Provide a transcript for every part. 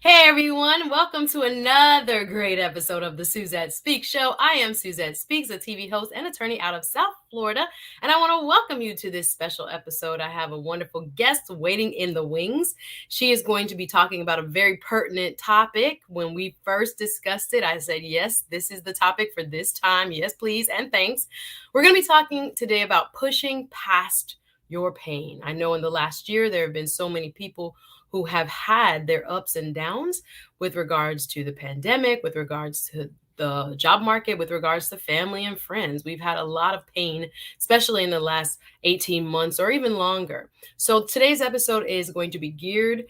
Hey everyone, welcome to another great episode of the Suzette Speaks show. I am Suzette Speaks, a TV host and attorney out of South Florida, and I want to welcome you to this special episode. I have a wonderful guest waiting in the wings. She is going to be talking about a very pertinent topic. When we first discussed it, I said, yes, this is the topic for this time. Yes, please, and thanks. We're going to be talking today about pushing past your pain. I know in the last year, there have been so many people who have had their ups and downs with regards to the pandemic, with regards to the job market, with regards to family and friends. We've had a lot of pain, especially in the last 18 months or even longer. So today's episode is going to be geared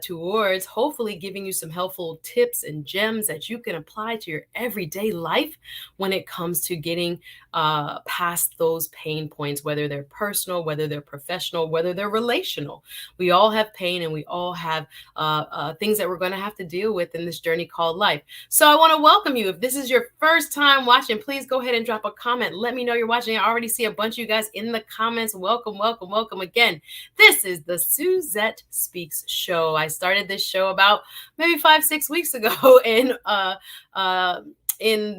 towards hopefully giving you some helpful tips and gems that you can apply to your everyday life when it comes to getting past those pain points, whether they're personal, whether they're professional, whether they're relational. We all have pain and we all have things that we're going to have to deal with in this journey called life. So I want to welcome you. If this is your first time watching, please go ahead and drop a comment. Let me know you're watching. I already see a bunch of you guys in the comments. Welcome, welcome, welcome again. This is the Suzette Speaks show. I started this show about maybe 5-6 weeks ago in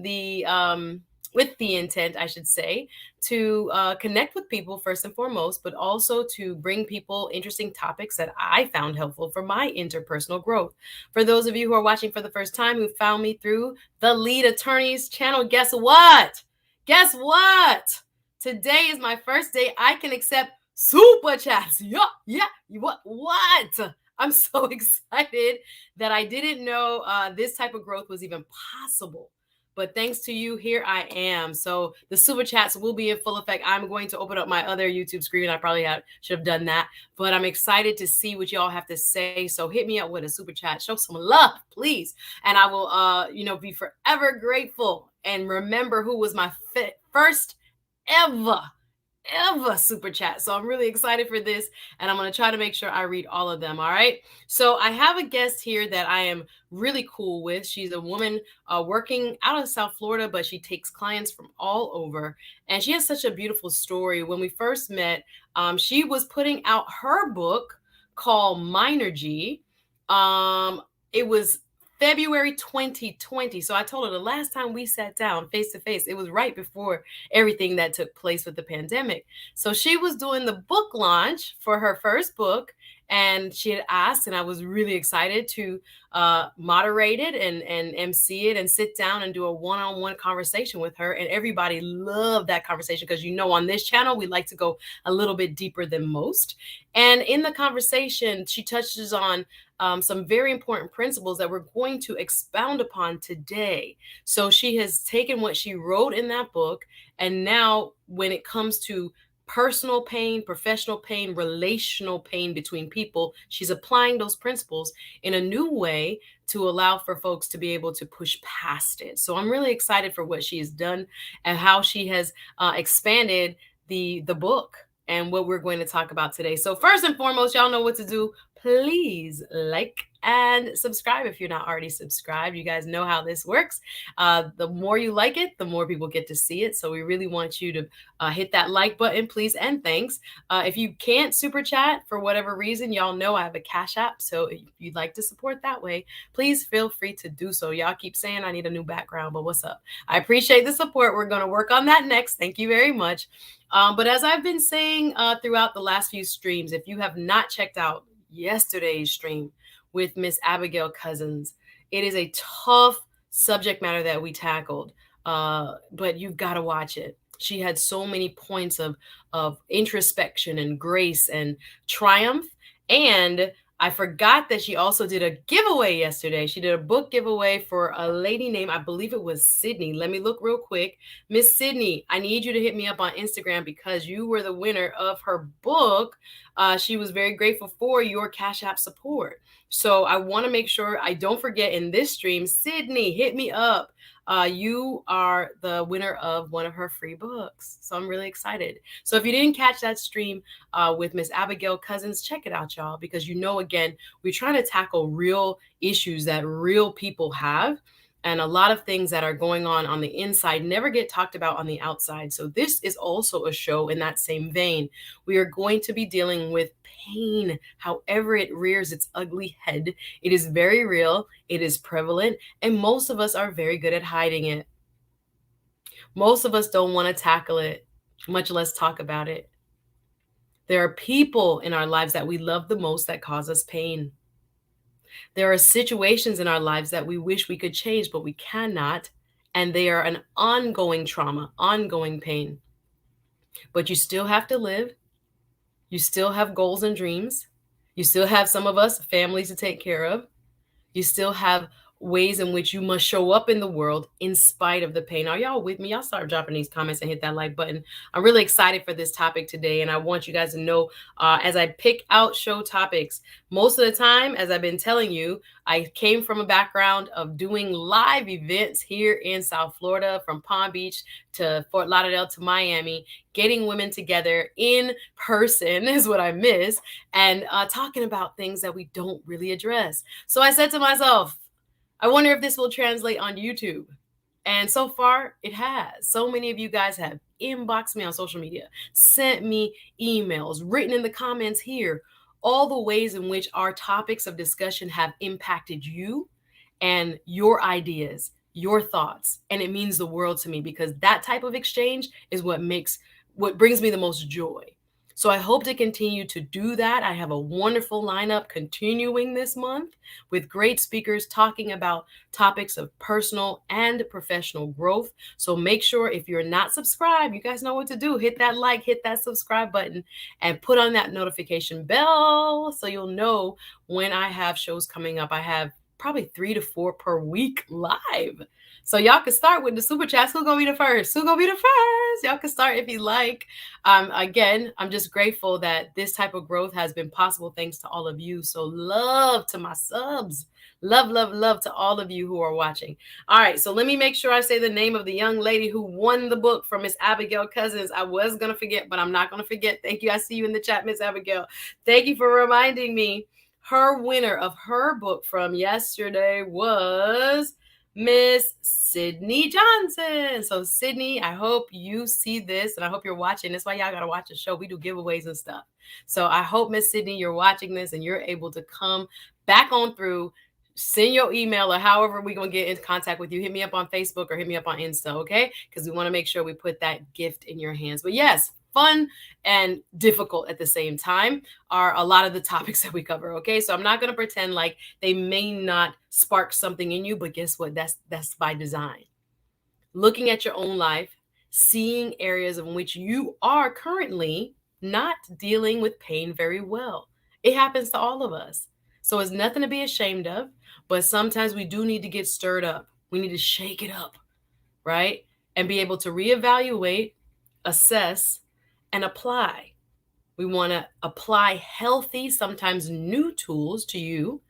the with the intent, I should say, to connect with people first and foremost, but also to bring people interesting topics that I found helpful for my interpersonal growth. For those of you who are watching for the first time, who found me through the Lead Attorneys channel, guess what? Guess what? Today is my first day I can accept super chats. Yeah. What? I'm so excited that I didn't know this type of growth was even possible. But thanks to you, here I am. So the super chats will be in full effect. I'm going to open up my other YouTube screen. I probably should have done that. But I'm excited to see what y'all have to say. So hit me up with a super chat. Show some love, please. And I will, be forever grateful. And remember who was my first ever super chat. So I'm really excited for this, and I'm going to try to make sure I read all of them. All right. So I have a guest here that I am really cool with. She's a woman working out of South Florida, but she takes clients from all over, and she has such a beautiful story. When we first met, she was putting out her book called Minergy. It was February 2020. So I told her the last time we sat down face to face, it was right before everything that took place with the pandemic. So she was doing the book launch for her first book, and she had asked, and I was really excited to moderate it and MC it and sit down and do a one-on-one conversation with her. And everybody loved that conversation because, on this channel, we like to go a little bit deeper than most. And in the conversation, she touches on some very important principles that we're going to expound upon today. So she has taken what she wrote in that book, and now when it comes to personal pain, professional pain, relational pain between people, she's applying those principles in a new way to allow for folks to be able to push past it. So I'm really excited for what she has done and how she has expanded the book and what we're going to talk about today. So first and foremost, y'all know what to do. Please like and subscribe if you're not already subscribed. You guys know how this works. The more you like it, the more people get to see it. So we really want you to hit that like button, please, and thanks. If you can't super chat for whatever reason, y'all know I have a Cash App. So if you'd like to support that way, please feel free to do so. Y'all keep saying I need a new background, but what's up? I appreciate the support. We're going to work on that next. Thank you very much. But as I've been saying throughout the last few streams, if you have not checked out yesterday's stream with Miss Abigail Cousins, it is a tough subject matter that we tackled, but you've got to watch it. She had so many points of introspection and grace and triumph. And I forgot that she also did a giveaway yesterday. She did a book giveaway for a lady named, I believe it was Sydney. Let me look real quick. Miss Sydney, I need you to hit me up on Instagram because you were the winner of her book. She was very grateful for your Cash App support. So I want to make sure I don't forget in this stream, Sydney, hit me up. You are the winner of one of her free books. So I'm really excited. So if you didn't catch that stream with Miss Abigail Cousins, check it out, y'all, because again, we're trying to tackle real issues that real people have. And a lot of things that are going on the inside never get talked about on the outside. So this is also a show in that same vein. We are going to be dealing with pain, however it rears its ugly head. It is very real, it is prevalent, and most of us are very good at hiding it. Most of us don't want to tackle it, much less talk about it. There are people in our lives that we love the most that cause us pain. There are situations in our lives that we wish we could change, but we cannot. And they are an ongoing trauma, ongoing pain. But you still have to live. You still have goals and dreams. You still have, some of us, families to take care of. You still have ways in which you must show up in the world in spite of the pain. Are y'all with me? Y'all start dropping these comments and hit that like button. I'm really excited for this topic today. And I want you guys to know, as I pick out show topics, most of the time, as I've been telling you, I came from a background of doing live events here in South Florida, from Palm Beach to Fort Lauderdale to Miami, getting women together in person is what I miss, and talking about things that we don't really address. So I said to myself, I wonder if this will translate on YouTube. And so far, it has. So many of you guys have inboxed me on social media, sent me emails, written in the comments here, all the ways in which our topics of discussion have impacted you and your ideas, your thoughts. And it means the world to me, because that type of exchange is what brings me the most joy. So I hope to continue to do that. I have a wonderful lineup continuing this month with great speakers talking about topics of personal and professional growth. So make sure, if you're not subscribed, you guys know what to do. Hit that like, hit that subscribe button, and put on that notification bell so you'll know when I have shows coming up. I have probably 3 to 4 per week live. So y'all can start with the super chats. Who's gonna be the first? Who's gonna be the first? Y'all can start if you like. Again, I'm just grateful that this type of growth has been possible thanks to all of you. So love to my subs. Love, love, love to all of you who are watching. All right, so let me make sure I say the name of the young lady who won the book from Miss Abigail Cousins. I was gonna forget, but I'm not gonna forget. Thank you. I see you in the chat, Miss Abigail. Thank you for reminding me. Her winner of her book from yesterday was Miss Sydney Johnson. So Sydney, I hope you see this, and I hope you're watching. That's why y'all gotta watch the show. We do giveaways and stuff. So I hope, Miss Sydney, you're watching this and you're able to come back on through, send your email, or however we're gonna get in contact with you. Hit me up on Facebook or hit me up on Insta, okay? Because we want to make sure we put that gift in your hands. But yes, fun and difficult at the same time are a lot of the topics that we cover, okay? So I'm not going to pretend like they may not spark something in you, but guess what? That's by design. Looking at your own life, seeing areas in which you are currently not dealing with pain very well. It happens to all of us. So it's nothing to be ashamed of, but sometimes we do need to get stirred up. We need to shake it up, right? And be able to reevaluate, assess, and apply. We want to apply healthy, sometimes new tools to you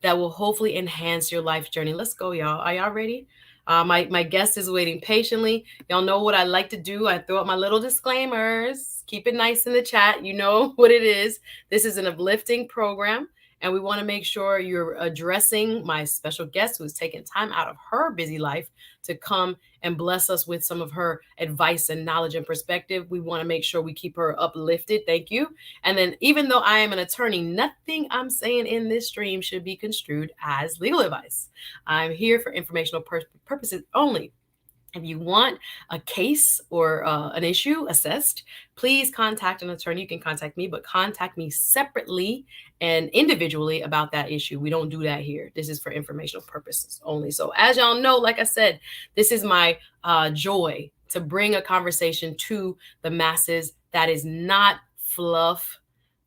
that will hopefully enhance your life journey. Let's go, y'all. Are y'all ready? My guest is waiting patiently. Y'all know what I like to do. I throw up my little disclaimers. Keep it nice in the chat. You know what it is. This is an uplifting program, and we want to make sure you're addressing my special guest who is taking time out of her busy life to come and bless us with some of her advice and knowledge and perspective. We want to make sure we keep her uplifted. Thank you. And then, even though I am an attorney, nothing I'm saying in this stream should be construed as legal advice. I'm here for informational purposes only. If you want a case or an issue assessed, please contact an attorney. You can contact me, but contact me separately and individually about that issue. We don't do that here. This is for informational purposes only. So as y'all know, like I said, this is my joy to bring a conversation to the masses that is not fluff,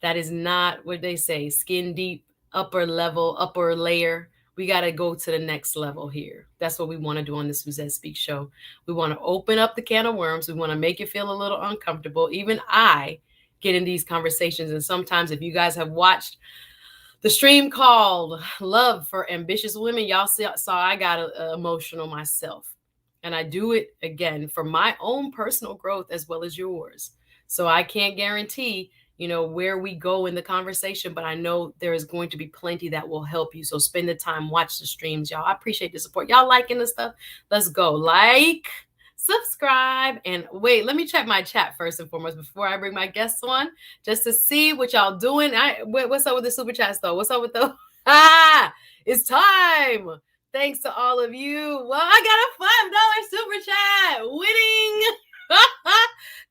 that is not what they say, skin deep, upper level, upper layer. We got to go to the next level here. That's what we want to do on the Suzette Speaks show. We want to open up the can of worms. We want to make you feel a little uncomfortable. Even I get in these conversations. And sometimes, if you guys have watched the stream called Love for Ambitious Women, y'all saw I got emotional myself. And I do it, again, for my own personal growth as well as yours. So I can't guarantee where we go in the conversation, but I know there is going to be plenty that will help you. So spend the time, watch the streams, y'all. I appreciate the support. Y'all liking the stuff? Let's go. Like, subscribe, and wait, let me check my chat first and foremost before I bring my guests on, just to see what y'all doing. What's up with the super chats though? What's up with the it's time. Thanks to all of you. Well, I got a $5 super chat winning.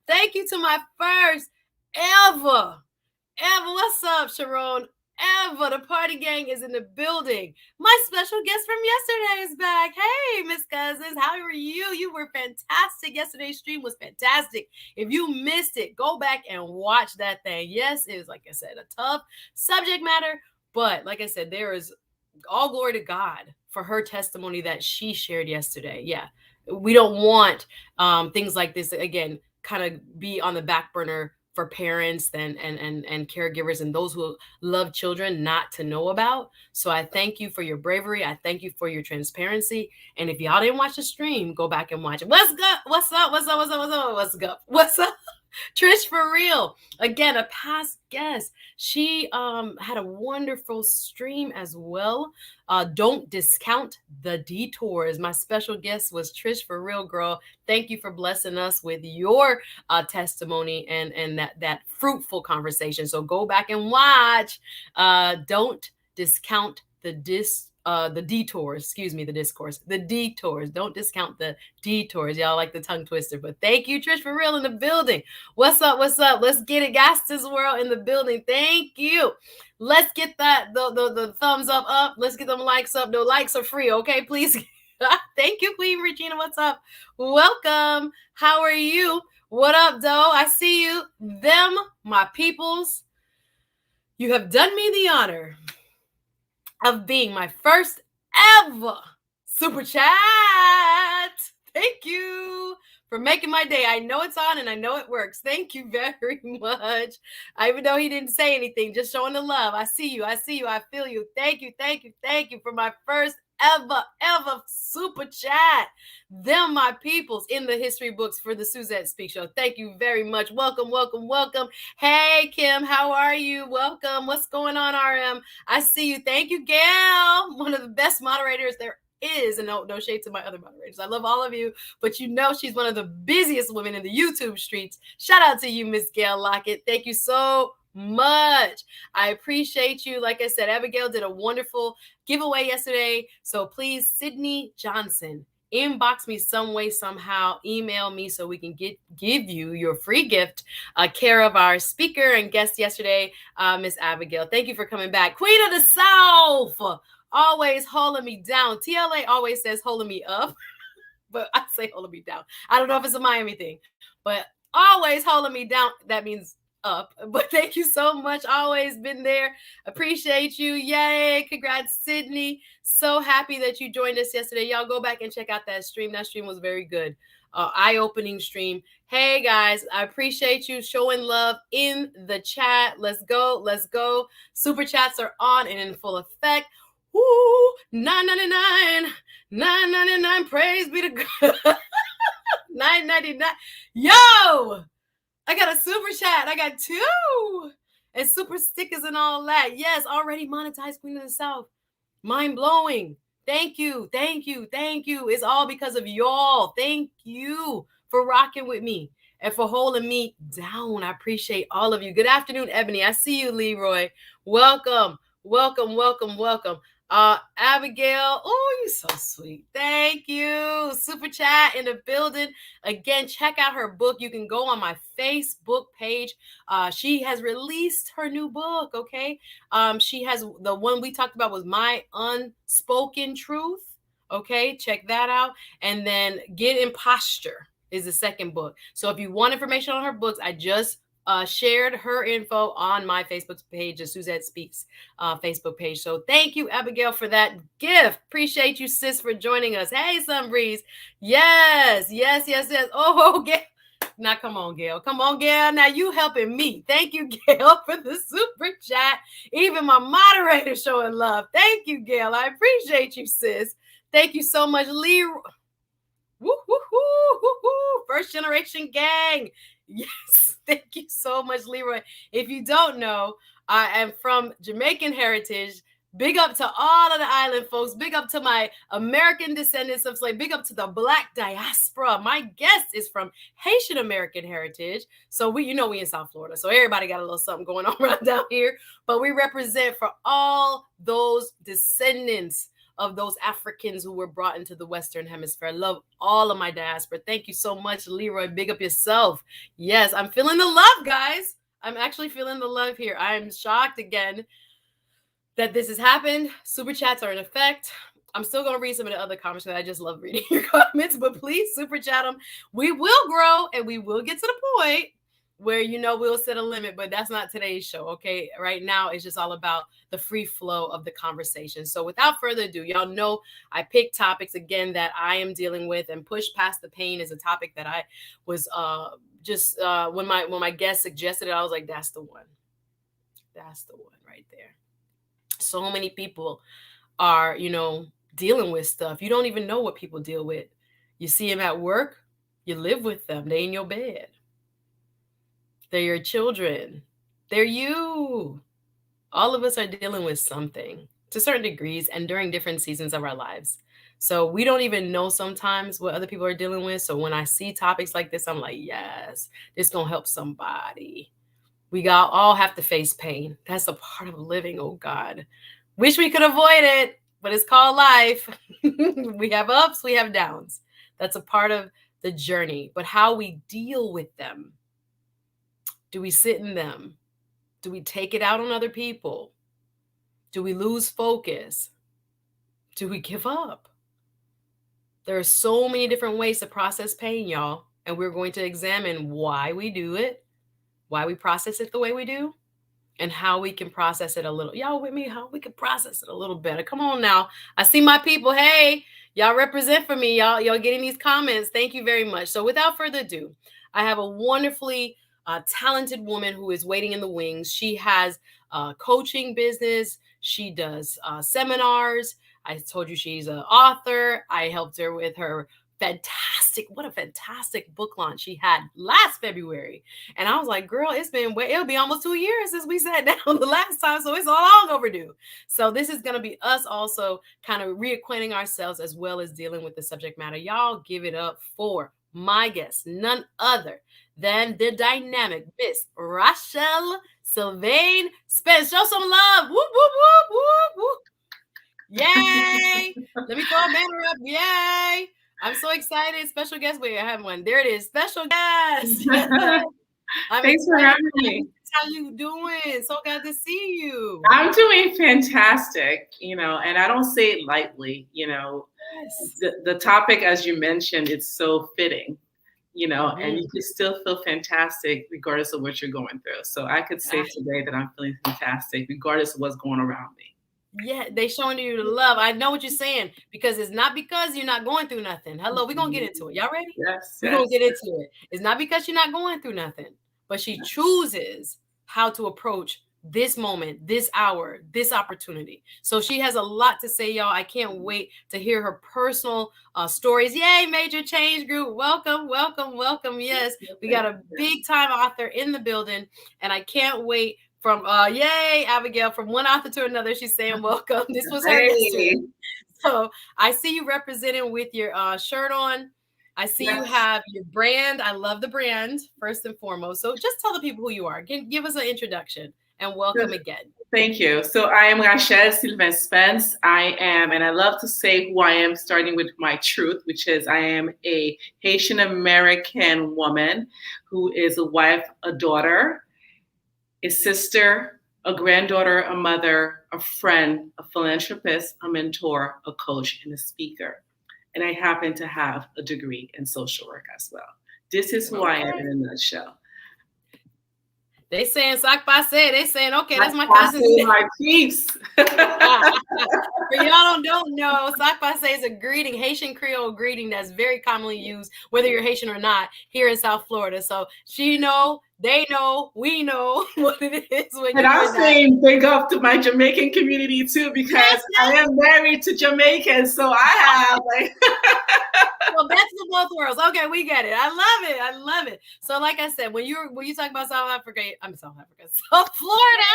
Thank you to my first ever. What's up, Sharon? Ever. The party gang is in the building. My special guest from yesterday is back. Hey, Miss Cousins, how are you? You were fantastic. Yesterday's stream was fantastic. If you missed it, go back and watch that thing. Yes, it was, like I said, a tough subject matter, but like I said, there is all glory to God for her testimony that she shared yesterday. Yeah, we don't want things like this, again, kind of be on the back burner for parents and caregivers and those who love children not to know about. So I thank you for your bravery. I thank you for your transparency. And if y'all didn't watch the stream, go back and watch it. What's up? What's up? What's up? What's up? What's up? What's up? What's up? Trish For Real, again, a past guest. She had a wonderful stream as well. Don't discount the detours. My special guest was Trish For Real, girl. Thank you for blessing us with your testimony and that fruitful conversation. So go back and watch. Don't discount the detours, the discourse, the detours. Don't discount the detours. Y'all like the tongue twister, but thank you, Trish For Real in the building. What's up? What's up? Let's get it. Gaston's World in the building. Thank you. Let's get the thumbs up. Let's get them likes up. No likes are free. Okay, please. Thank you, Queen Regina. What's up? Welcome. How are you? What up, Doe? I see you. Them, my peoples. You have done me the honor of being my first ever super chat. Thank you for making my day. I know it's on and I know it works. Thank you very much. Even though he didn't say anything, just showing the love. I see you. I feel you. Thank you for my first ever super chat. Them, my peoples in the history books for the Suzette Speaks show. Thank you very much. Welcome. Hey, Kim, how are you? Welcome. What's going on, RM? I see you. Thank you, Gail. One of the best moderators there is, and no shade to my other moderators. I love all of you, but she's one of the busiest women in the YouTube streets. Shout out to you, Miss Gail Lockett. Thank you so much. I appreciate you. Like I said, Abigail did a wonderful giveaway yesterday. So please, Sydney Johnson, inbox me some way, somehow, email me so we can give you your free gift, care of our speaker and guest yesterday, Miss Abigail. Thank you for coming back. Queen of the South, always holding me down. TLA always says holding me up, but I say holding me down. I don't know if it's a Miami thing, but always holding me down. That means up. But thank you so much. Always been there. Appreciate you. Yay. Congrats, Sydney. So happy that you joined us yesterday. Y'all go back and check out that stream. That stream was very good. Eye-opening stream. Hey guys, I appreciate you showing love in the chat. Let's go. Super chats are on and in full effect. Woo, $9.99. Praise be to God. $9.99. Yo! I got a super chat. I got 2. And super stickers and all that. Yes, already monetized, Queen of the South. Mind blowing. Thank you. It's all because of y'all. Thank you for rocking with me and for holding me down. I appreciate all of you. Good afternoon, Ebony. I see you, Leroy. Welcome. Abigail, oh, you're so sweet. Thank you. Super chat in the building. Again, check out her book. You can go on my Facebook page. She has released her new book, okay? She has, the one we talked about was My Unspoken Truth, okay? Check that out. And then Get Imposture is the second book. So if you want information on her books, I just shared her info on my Facebook page, the Suzette Speaks Facebook page. So thank you, Abigail, for that gift. Appreciate you, sis, for joining us. Hey, Sunbreeze. Yes. Oh, Gail. Now, come on, Gail. Now you helping me. Thank you, Gail, for the super chat. Even my moderator showing love. Thank you, Gail. I appreciate you, sis. Thank you so much, Leroy. Woo. First generation gang. Yes, thank you so much, Leroy. If you don't know, I am from Jamaican heritage. Big up to all of the island folks. Big up to my American descendants of slaves. Big up to the Black diaspora. My guest is from Haitian American heritage. So we in South Florida. So everybody got a little something going on right down here. But we represent for all those descendants of those Africans who were brought into the Western Hemisphere. I love all of my diaspora. Thank you so much, Leroy. Big up yourself. Yes, I'm feeling the love, guys. I'm actually feeling the love here. I'm shocked again that this has happened. Super chats are in effect. I'm still going to read some of the other comments because I just love reading your comments, but please super chat them. We will grow and we will get to the point where, we'll set a limit, but that's not today's show. Okay. Right now, it's just all about the free flow of the conversation. So without further ado, y'all know I pick topics again that I am dealing with, and push past the pain is a topic that I was when my guest suggested it, I was like, that's the one. That's the one right there. So many people are, dealing with stuff. You don't even know what people deal with. You see them at work, you live with them, they in your bed. They're your children. They're you. All of us are dealing with something to certain degrees and during different seasons of our lives. So we don't even know sometimes what other people are dealing with. So when I see topics like this, I'm like, yes, this going to help somebody. We all have to face pain. That's a part of living, oh God. Wish we could avoid it, but it's called life. We have ups, we have downs. That's a part of the journey. But how we deal with them. Do we sit in them? Do we take it out on other people? Do we lose focus? Do we give up? There are so many different ways to process pain, y'all. And we're going to examine why we do it, why we process it the way we do, and how we can process it a little. Y'all with me? How we can process it a little better. Come on now. I see my people. Hey, y'all represent for me. Y'all getting these comments. Thank you very much. So without further ado, I have a wonderfully talented woman who is waiting in the wings. She has a coaching business. She does seminars. I told you she's an author. I helped her with her what a fantastic book launch she had last February. And I was like, girl, it'll be almost 2 years since we sat down the last time. So it's long overdue. So this is going to be us also kind of reacquainting ourselves as well as dealing with the subject matter. Y'all give it up for my guest, none other than the dynamic Miss Rachelle Sylvain-Spence. Show some love. Whoop, whoop, whoop, whoop, whoop. Yay. Let me throw a banner up. Yay. I'm so excited. Special guest. Wait, I have one. There it is. Special guest. Thanks for having me. How you doing? So glad to see you. I'm doing fantastic, and I don't say it lightly, yes. The topic, as you mentioned, it's so fitting, and you can still feel fantastic regardless of what you're going through. So I could say today that I'm feeling fantastic regardless of what's going around me. Yeah, they showing you the love. I know what you're saying, because it's not because you're not going through nothing. Hello, we're going to get into it. Y'all ready? Yes. We're going to get into it. It's not because you're not going through nothing, but she chooses how to approach this moment, this hour, this opportunity. So she has a lot to say, y'all. I can't wait to hear her personal stories. Yay, Major Change Group. Welcome, welcome, welcome. Yes, we got a big time author in the building, and I can't wait. From yay, Abigail, from one author to another, she's saying welcome. This was her history. So I see you representing with your shirt on. I see you have your brand. I love the brand, first and foremost. So just tell the people who you are. Give us an introduction and welcome again. Thank you. So I am Rachelle Sylvain-Spence. I am, and I love to say who I am, starting with my truth, which is I am a Haitian American woman who is a wife, a daughter, a sister, a granddaughter, a mother, a friend, a philanthropist, a mentor, a coach, and a speaker. And I happen to have a degree in social work as well. This is who I am in a nutshell. They saying sac passe. They saying, okay, that's my cousin. My piece. For y'all don't know, sac passe is a greeting, Haitian Creole greeting that's very commonly used, whether you're Haitian or not, here in South Florida. So she know, they know, we know what it is. And I'm saying big up to my Jamaican community too, because I am married to Jamaicans. So I have Well, that's the both worlds. Okay, we get it. I love it. I love it. So, like I said, when you talk about South Africa, I'm South Africa, South Florida.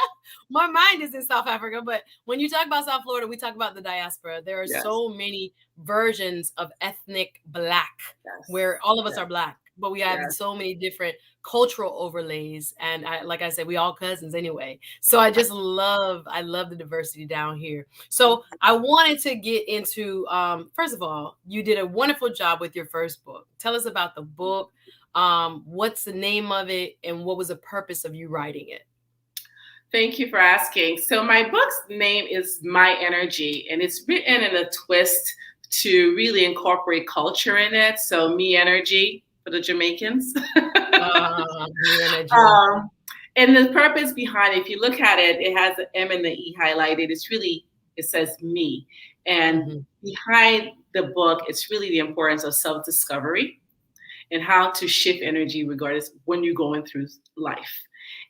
My mind is in South Africa, but when you talk about South Florida, we talk about the diaspora. There are Yes, so many versions of ethnic Black, yes, where all of us yes, are Black, but we have yes. so many different cultural overlays. And like I said, we all cousins anyway. So I love the diversity down here. So I wanted to get into, first of all, you did a wonderful job with your first book. Tell us about the book. What's the name of it, and what was the purpose of you writing it? Thank you for asking. So my book's name is My Energy, and it's written in a twist to really incorporate culture in it. So me energy for the Jamaicans. The energy. um, and the purpose behind it, if you look at it, it has the M and the E highlighted. It says me. And Mhm. behind the book, it's really the importance of self-discovery and how to shift energy regardless when you're going through life.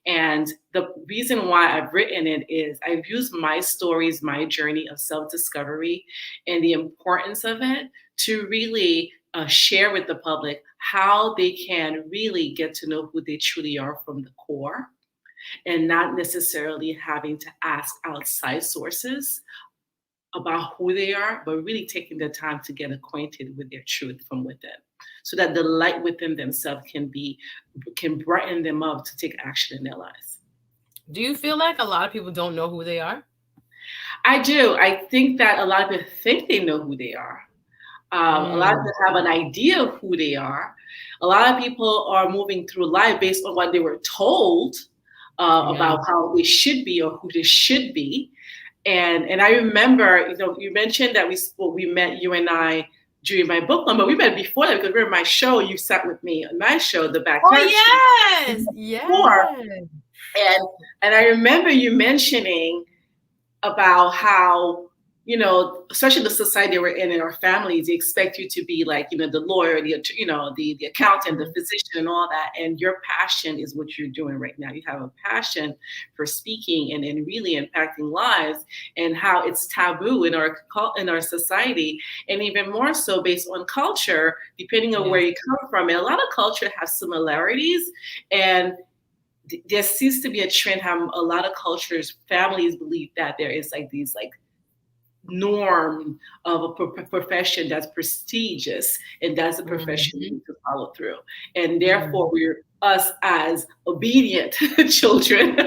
And the reason why I've written it is I've used my stories, my journey of self discovery, and the importance of it to really share with the public how they can really get to know who they truly are from the core and not necessarily having to ask outside sources about who they are, but really taking the time to get acquainted with their truth from within, so that the light within themselves can brighten them up to take action in their lives. Do you feel like a lot of people don't know who they are? I do. I think that a lot of people think they know who they are. A lot of Mm, people have an idea of who they are. A lot of people are moving through life based on what they were told yeah. about how they should be or who they should be. And I remember, you mentioned that we met, you and I, during my book club, but we met before that because we were my show. You sat with me on my show, the Oh Backyard Show, yes, before, yes. and and I remember you mentioning about how, especially the society we're in our families, they expect you to be like, the lawyer, the accountant, the Mhm. physician, and all that. And your passion is what you're doing right now. You have a passion for speaking and really impacting lives, and how it's taboo in our society, and even more so based on culture, depending on where Yes. you come from. And a lot of culture has similarities, and there seems to be a trend how a lot of cultures, families believe that there is like these like norm of a profession that's prestigious, and that's a profession you Mhm, need to follow through. And mhm. therefore, we're us as obedient children,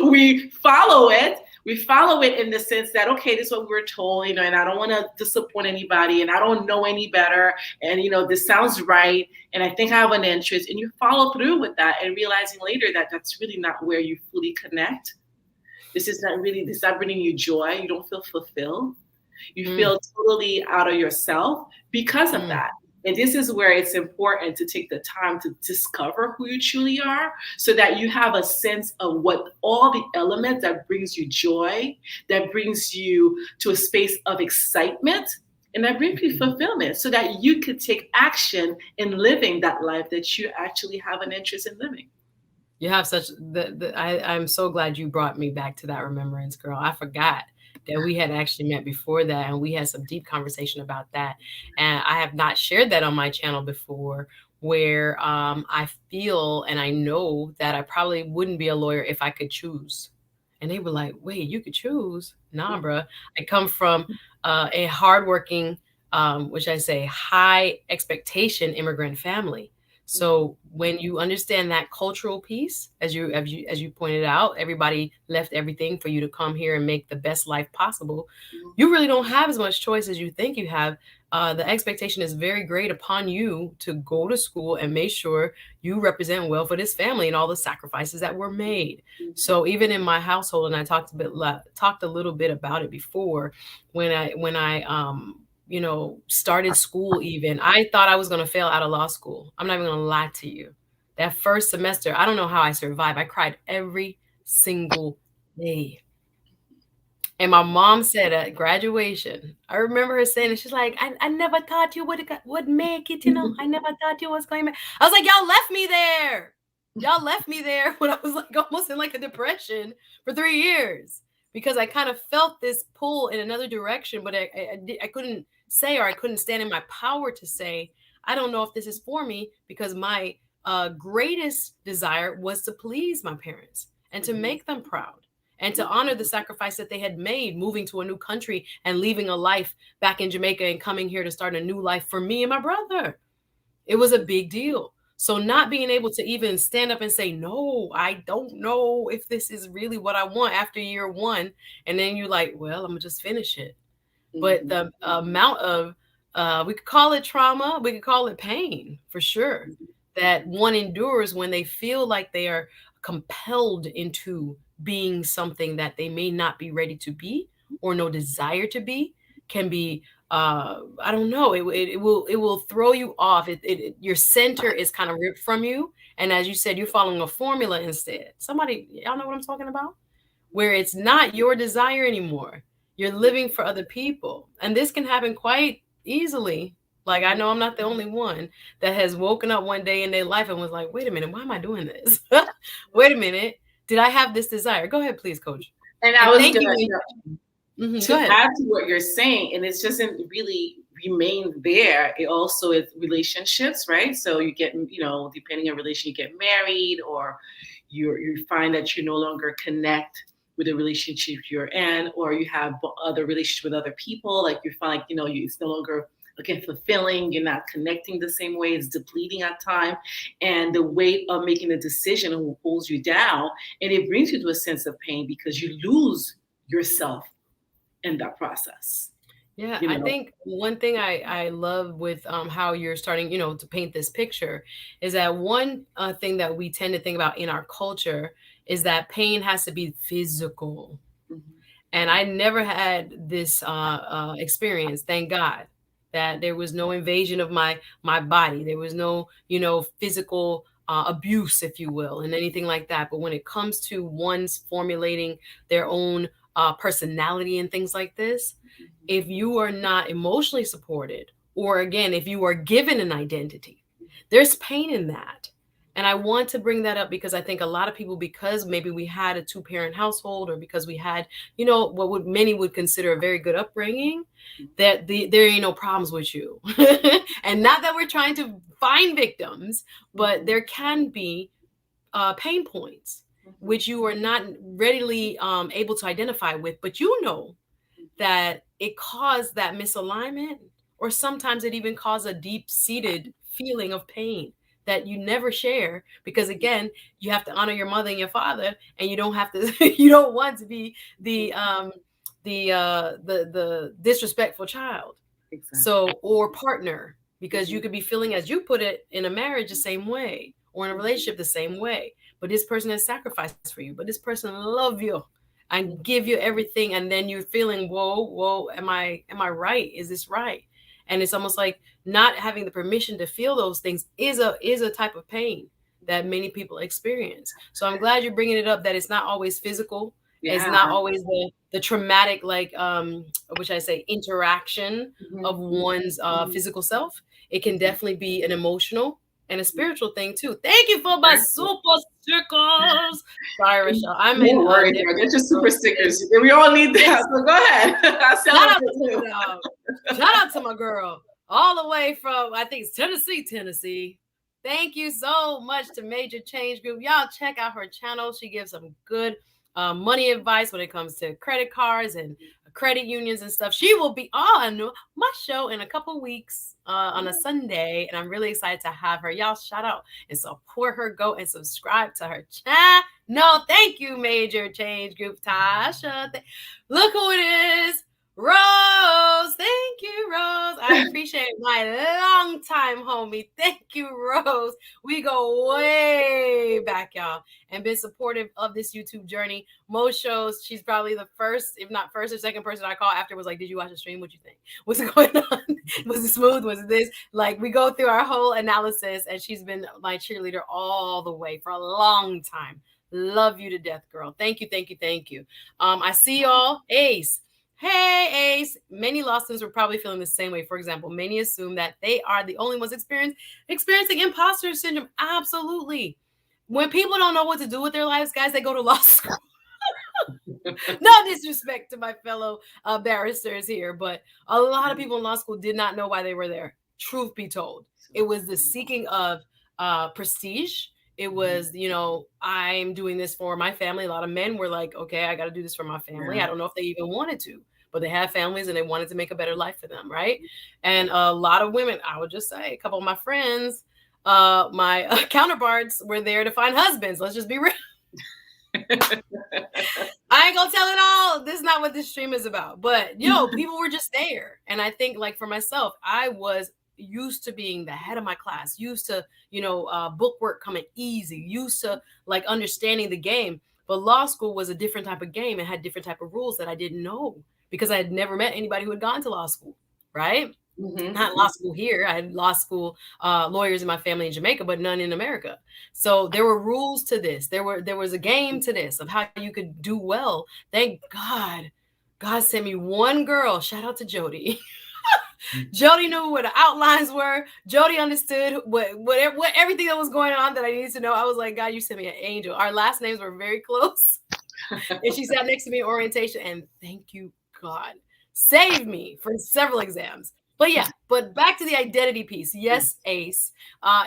we follow it. We follow it in the sense that, okay, this is what we're told, and I don't want to disappoint anybody, and I don't know any better, and this sounds right, and I think I have an interest, and you follow through with that, and realizing later that that's really not where you fully connect. This is not bringing you joy. You don't feel fulfilled. You Mm, feel totally out of yourself because of mm. that. And this is where it's important to take the time to discover who you truly are, so that you have a sense of what all the elements that brings you joy, that brings you to a space of excitement, and that brings you Mhm. fulfillment, so that you could take action in living that life that you actually have an interest in living. You have such I'm so glad you brought me back to that remembrance, girl. I forgot that we had actually met before that, and we had some deep conversation about that. And I have not shared that on my channel before, where I feel and I know that I probably wouldn't be a lawyer if I could choose. And they were like, "Wait, you could choose?" Nah, bruh. I come from a hardworking, which I say high expectation immigrant family. So when you understand that cultural piece, as you pointed out, everybody left everything for you to come here and make the best life possible. You really don't have as much choice as you think you have. The expectation is very great upon you to go to school and make sure you represent well for this family and all the sacrifices that were made. So even in my household, and I talked a little bit about it before, when I started school even, I thought I was gonna fail out of law school. I'm not even gonna lie to you. That first semester, I don't know how I survived. I cried every single day. And my mom said at graduation, I remember her saying it, she's like, "I never thought you would make it, you know? I never thought you was going to make." I was like, "Y'all left me there. Y'all left me there when I was like almost in like a depression for 3 years." because I kind of felt this pull in another direction, but I couldn't say, or I couldn't stand in my power to say, I don't know if this is for me, because my greatest desire was to please my parents and to Mhm. make them proud and to honor the sacrifice that they had made moving to a new country and leaving a life back in Jamaica and coming here to start a new life for me and my brother. It was a big deal. So not being able to even stand up and say, no, I don't know if this is really what I want after year one. And then you're like, well, I'm gonna just finish it. But Mhm. the amount of, we could call it trauma, we could call it pain for sure, that one endures when they feel like they are compelled into being something that they may not be ready to be or no desire to be, can be, I don't know, it will throw you off. Your center is kind of ripped from you, and as you said, you're following a formula instead. Somebody, y'all know what I'm talking about, where it's not your desire anymore. You're living for other people. And this can happen quite easily. Like, I know I'm not the only one that has woken up one day in their life and was like, wait a minute, why am I doing this? Wait a minute. Did I have this desire? Go ahead, please, coach. And I And was thank gonna, you. Go to ahead. add to what you're saying, and it doesn't really remain there. It also is relationships, right? So you get, depending on relation, you get married, or you find that you no longer connect with the relationship you're in, or you have other relationships with other people. Like you find, it's no longer again fulfilling. You're not connecting the same way. It's depleting at time, and the weight of making a decision pulls you down, and it brings you to a sense of pain because you lose yourself in that process. Yeah, You I know. think one thing I love with how you're starting, to paint this picture, is that one thing that we tend to think about in our culture is that pain has to be physical. Mhm. And I never had this experience, thank God, that there was no invasion of my body. There was no, physical abuse, if you will, and anything like that. But when it comes to one's formulating their own personality and things like this, if you are not emotionally supported, or again, if you are given an identity, there's pain in that. And I want to bring that up because I think a lot of people, because maybe we had a two-parent household, or because we had, what would many would consider a very good upbringing, that there ain't no problems with you. And not that we're trying to find victims, but Mhm. there can be pain points Mhm. which you are not readily able to identify with, but that it caused that misalignment, or sometimes it even caused a deep-seated feeling of pain that you never share, because again, you have to honor your mother and your father, and you don't have to you don't want to be the the disrespectful child, Exactly. so, or partner, because you Mhm. could be feeling, as you put it, in a marriage the same way, or in a relationship the same way, but this person has sacrificed for you, but this person love you and Mhm. give you everything, and then you're feeling, whoa, am I right? Is this right? And it's almost like not having the permission to feel those things is a type of pain that many people experience. So I'm glad you're bringing it up, that it's not always physical. It's Yeah. not always the traumatic, like, which I say, interaction Mhm. of one's Mhm. physical self. It can Mhm. definitely be an emotional and a spiritual thing too. Thank you for my Exactly. super stickers. Sorry, Rachelle. I'm in Don't worry, girl. different They're just super world today. stickers. We all need that. Yes. So go ahead. I Shout celebrate out to my too. dog. Shout out to my girl. All the way from, I think it's Tennessee, Tennessee. Thank you so much to Major Change Group. Y'all check out her channel. She gives some good money advice when it comes to credit cards and credit unions and stuff. She will be on my show in a couple weeks on a Sunday, and I'm really excited to have her. Y'all shout out and support her. Go and subscribe to her channel. No, thank you, Major Change Group, Tasha. Look who it is. Rose, thank you, Rose. I appreciate my long time homie. Thank you, Rose. We go way back, y'all, and been supportive of this YouTube journey. Most shows, she's probably the first, if not first or second person I call after, was like, "Did you watch the stream? What you think? What's going on? Was it smooth? Was it this?" Like, we go through our whole analysis, and she's been my cheerleader all the way for a long time. Love you to death, girl. Thank you, thank you, thank you. I see y'all. Ace. Hey, Ace. Many Lostons were probably feeling the same way. For example, many assume that they are the only ones experiencing imposter syndrome. Absolutely. When people don't know what to do with their lives, guys, they go to law school. No disrespect to my fellow barristers here, but a lot of people in law school did not know why they were there. Truth be told, it was the seeking of prestige. It was, I'm doing this for my family. A lot of men were like, okay, I got to do this for my family. I Yeah. don't know if they even wanted to, but they had families and they wanted to make a better life for them, right? And a lot of women, I would just say, a couple of my friends, my counterparts were there to find husbands. Let's just be real. I ain't gonna tell it all. This is not what this stream is about. But people were just there. And I think, like, for myself, I was used to being the head of my class, used to, book work coming easy, used to like understanding the game. But law school was a different type of game and had different type of rules that I didn't know because I had never met anybody who had gone to law school, right? Not law school here. I had law school lawyers in my family in Jamaica, but none in America. So there were rules to this. There was a game to this of how you could do well. Thank God, God sent me one girl. Shout out to Jody. Jody knew what the outlines were. Jody understood what everything that was going on that I needed to know. I was like, God, you sent me an angel. Our last names were very close, and she sat next to me in orientation. And thank you, God, saved me for several exams. But yeah, but back to the identity piece. Yes, Ace.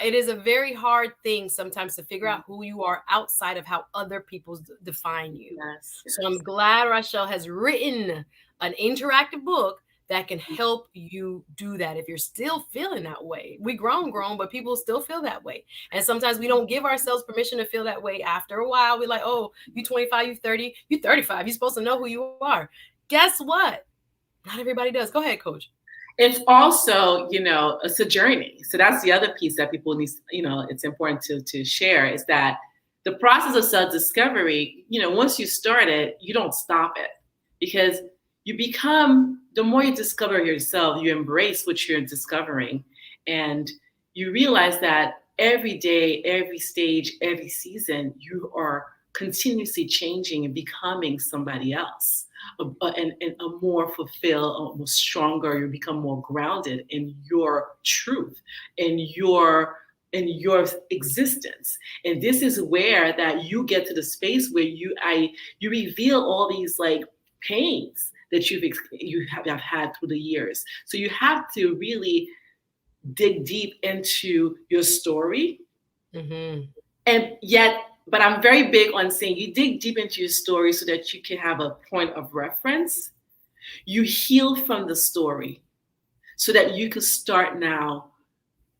It is a very hard thing sometimes to figure out who you are outside of how other people define you. Yes, yes. So I'm glad Rachelle has written an interactive book that can help you do that if you're still feeling that way. We grown, but people still feel that way. And sometimes we don't give ourselves permission to feel that way. After a while, we're like, oh, you 25, you 30, you 35. You're supposed to know who you are. Guess what? Not everybody does. Go ahead, Coach. It's also, it's a journey. So that's the other piece that people need, it's important to share is that the process of self-discovery, once you start it, you don't stop it because you become, the more you discover yourself, you embrace what you're discovering. And you realize that every day, every stage, every season, you are continuously changing and becoming somebody else. And a more fulfilled, a more stronger, you become more grounded in your truth, in your existence. And this is where that you get to the space where you reveal all these like pains that you have had through the years. So you have to really dig deep into your story. Mm-hmm. And yet, but I'm very big on saying you dig deep into your story so that you can have a point of reference. You heal from the story so that you can start now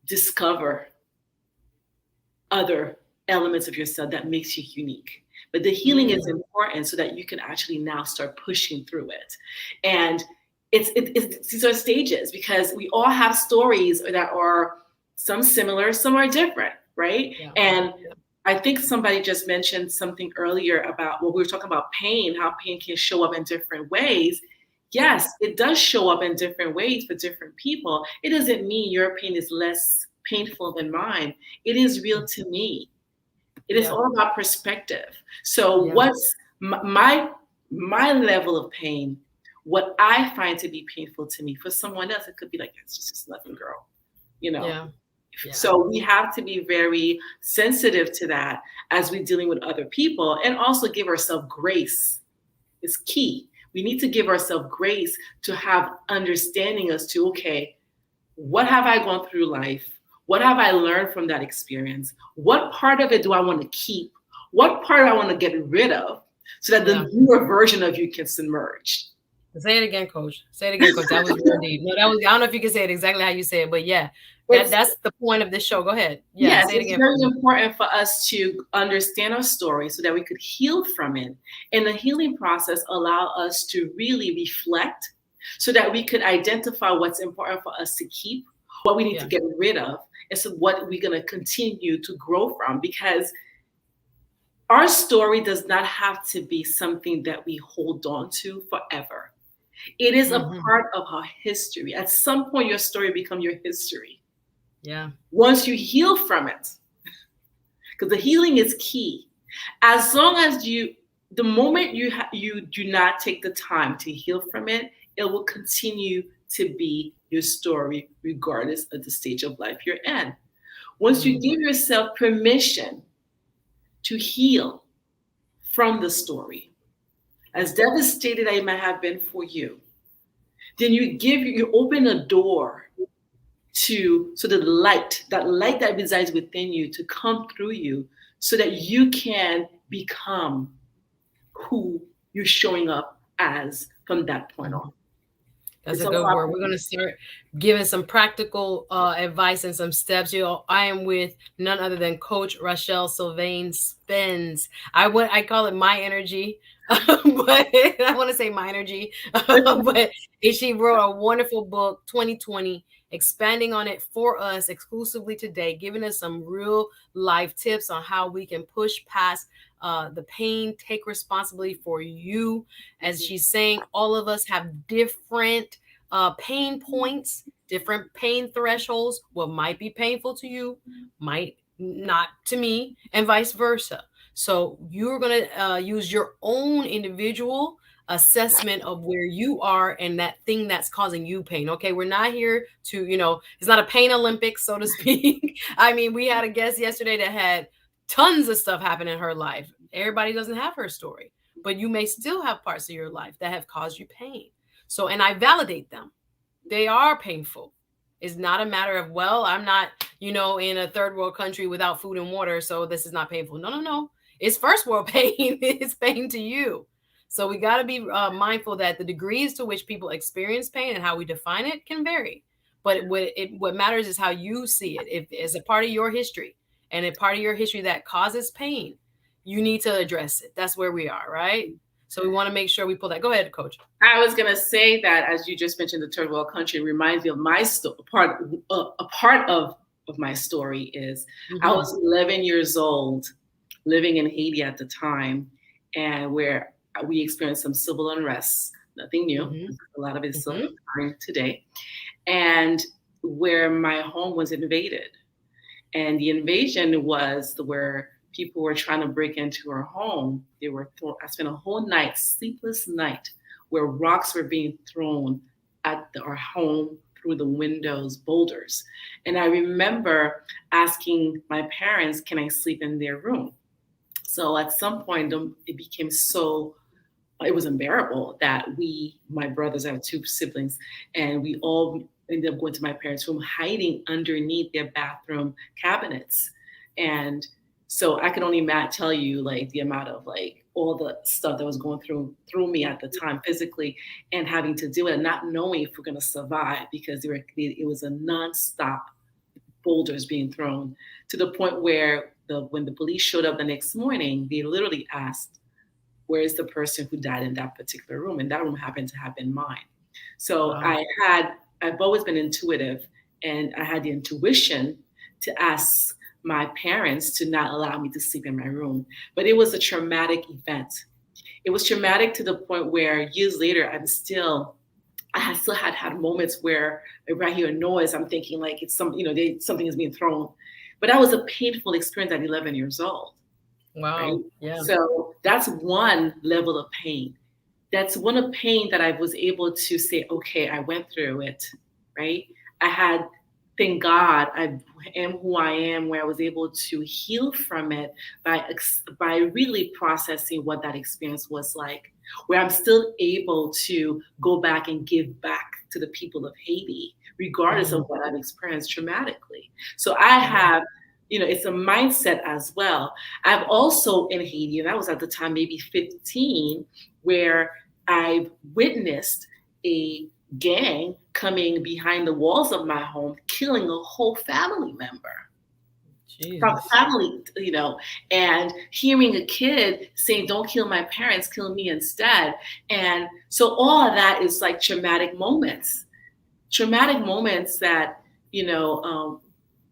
discover other elements of yourself that makes you unique. But the healing is important so that you can actually now start pushing through it. And these are stages because we all have stories that are some similar, some are different, right? Yeah. And I think somebody just mentioned something earlier about when we were talking about pain, how pain can show up in different ways. Yes, it does show up in different ways for different people. It doesn't mean your pain is less painful than mine. It is real to me. It is all about perspective. So what's my level of pain, what I find to be painful to me, for someone else, it could be like, it's just nothing, girl, Yeah. So we have to be very sensitive to that as we're dealing with other people and also give ourselves grace. It's key. We need to give ourselves grace to have understanding as to, okay, what have I gone through life? What have I learned from that experience? What part of it do I want to keep? What part do I want to get rid of so that the newer version of you can submerge? Say it again, Coach. Say it again, Coach. That was real deep. No, I don't know if you can say it exactly how you say it, but yeah, that's the point of this show. Go ahead. Yes, say it again. It's very important for us to understand our story so that we could heal from it. And the healing process allow us to really reflect so that we could identify what's important for us to keep, what we need to get rid of, and so what we're going to continue to grow from. Because our story does not have to be something that we hold on to forever. It is a part of our history. At some point, your story becomes your history. Yeah. Once you heal from it, because the healing is key. As long as the moment you do not take the time to heal from it, it will continue to be your story, regardless of the stage of life you're in. Once you give yourself permission to heal from the story, as devastated I might have been for you, then you open a door to so the light, that light that resides within you, to come through you, so that you can become who you're showing up as from that point on. That's It's a all good about word. We're going to start giving some practical advice and some steps. You know, I am with none other than Coach Rachelle Sylvain-Spence. I call it my energy, but I want to say my energy. But she wrote a wonderful book, 2020, expanding on it for us exclusively today, giving us some real life tips on how we can push past the pain, take responsibility for you. As she's saying, all of us have different pain points, different pain thresholds. What might be painful to you might not to me, and vice versa. So you're going to use your own individual assessment of where you are and that thing that's causing you pain. Okay, we're not here to, it's not a pain Olympics, so to speak. I mean, we had a guest yesterday that had tons of stuff happen in her life. Everybody doesn't have her story, but you may still have parts of your life that have caused you pain. So, and I validate them. They are painful. It's not a matter of, well, I'm not, in a third world country without food and water, so this is not painful. No, no, no. It's first world pain. It's pain to you. So we got to be mindful that the degrees to which people experience pain and how we define it can vary. But what matters is how you see it. If it's a part of your history and a part of your history that causes pain, you need to address it. That's where we are, right? So we want to make sure we pull that. Go ahead, Coach. I was going to say that, as you just mentioned, the third world country reminds me of my part. A part of my story is I was 11 years old, living in Haiti at the time, and where we experienced some civil unrest. Nothing new. A lot of it is still occurring today, and where my home was invaded, and the invasion was where people were trying to break into our home. I spent a whole night, sleepless night, where rocks were being thrown at our home through the windows, boulders. And I remember asking my parents, can I sleep in their room? So at some point, it became it was unbearable that my brothers, I have 2 siblings, and we all ended up going to my parents' room, hiding underneath their bathroom cabinets. And so I can only tell you the amount of all the stuff that was going through me at the time physically, and having to do it and not knowing if we're going to survive, because it was a nonstop boulders being thrown, to the point where when the police showed up the next morning, they literally asked, where is the person who died in that particular room? And that room happened to have been mine. So wow. I've always been intuitive, and I had the intuition to ask my parents to not allow me to sleep in my room. But it was a traumatic event. It was traumatic to the point where years later, I still had moments where if I hear a noise, I'm thinking it's something is being thrown. But that was a painful experience at 11 years old. Wow. Right? Yeah. So that's one level of pain. That's one of pain that I was able to say, okay, I went through it, right? Thank God, I am who I am, where I was able to heal from it by really processing what that experience was like, where I'm still able to go back and give back to the people of Haiti, regardless of what I've experienced traumatically. So I have, it's a mindset as well. I've also in Haiti, and I was at the time maybe 15, where I've witnessed a gang coming behind the walls of my home, killing a whole family member. From family, and hearing a kid saying, don't kill my parents, kill me instead. And so all of that is traumatic moments that,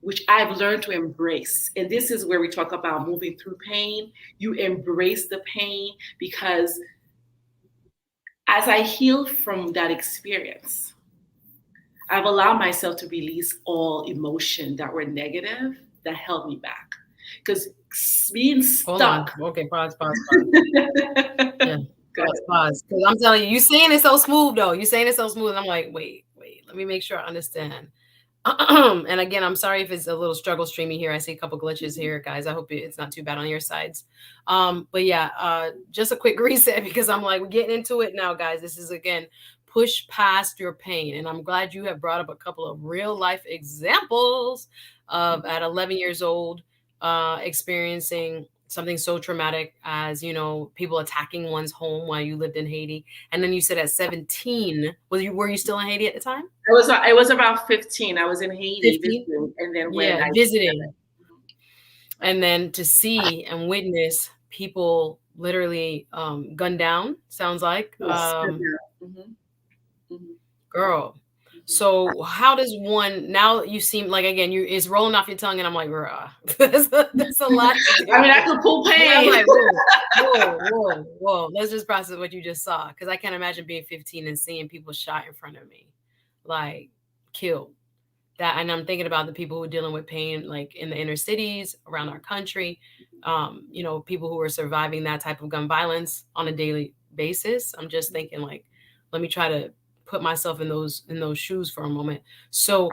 which I've learned to embrace. And this is where we talk about moving through pain. You embrace the pain, because as I heal from that experience, I've allowed myself to release all emotion that were negative that held me back. Because being stuck. Hold on. Okay, pause. Yeah. Pause. Because I'm telling you, you're saying it so smooth, though. You're saying it so smooth. And I'm like, wait. Let me make sure I understand. And again, I'm sorry if it's a little struggle streamy here. I see a couple glitches here, guys. I hope it's not too bad on your sides. But yeah, just a quick reset because I'm like, we're getting into it now, guys. This is again, push past your pain. And I'm glad you have brought up a couple of real life examples of at 11 years old, experiencing something so traumatic as, people attacking one's home while you lived in Haiti. And then you said at 17, were you still in Haiti at the time? It was about 15. I was in Haiti 15? visiting, and then when Yeah, I visiting. And then to see and witness people literally gunned down, sounds like. yes, mhm, mhm. Girl. So how does one now you seem like again it's rolling off your tongue and I'm like, bruh, that's a lot to do. I mean, I could pull I'm pain. like, whoa. Let's just process what you just saw. Cause I can't imagine being 15 and seeing people shot in front of me, like killed. That, and I'm thinking about the people who are dealing with pain like in the inner cities around our country, people who are surviving that type of gun violence on a daily basis. I'm just thinking like, let me try to put myself in those shoes for a moment. So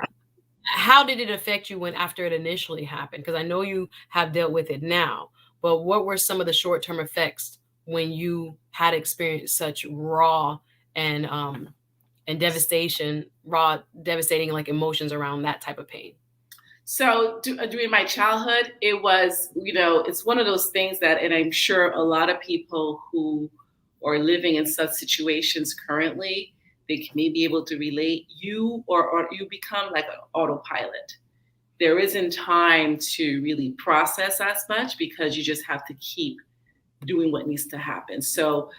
how did it affect you when after it initially happened? Because I know you have dealt with it now, but what were some of the short-term effects when you had experienced such raw and devastating like emotions around that type of pain? So during my childhood, it was, it's one of those things that, and I'm sure a lot of people who are living in such situations currently, they may be able to relate. Or you become like an autopilot. There isn't time to really process as much because you just have to keep doing what needs to happen. So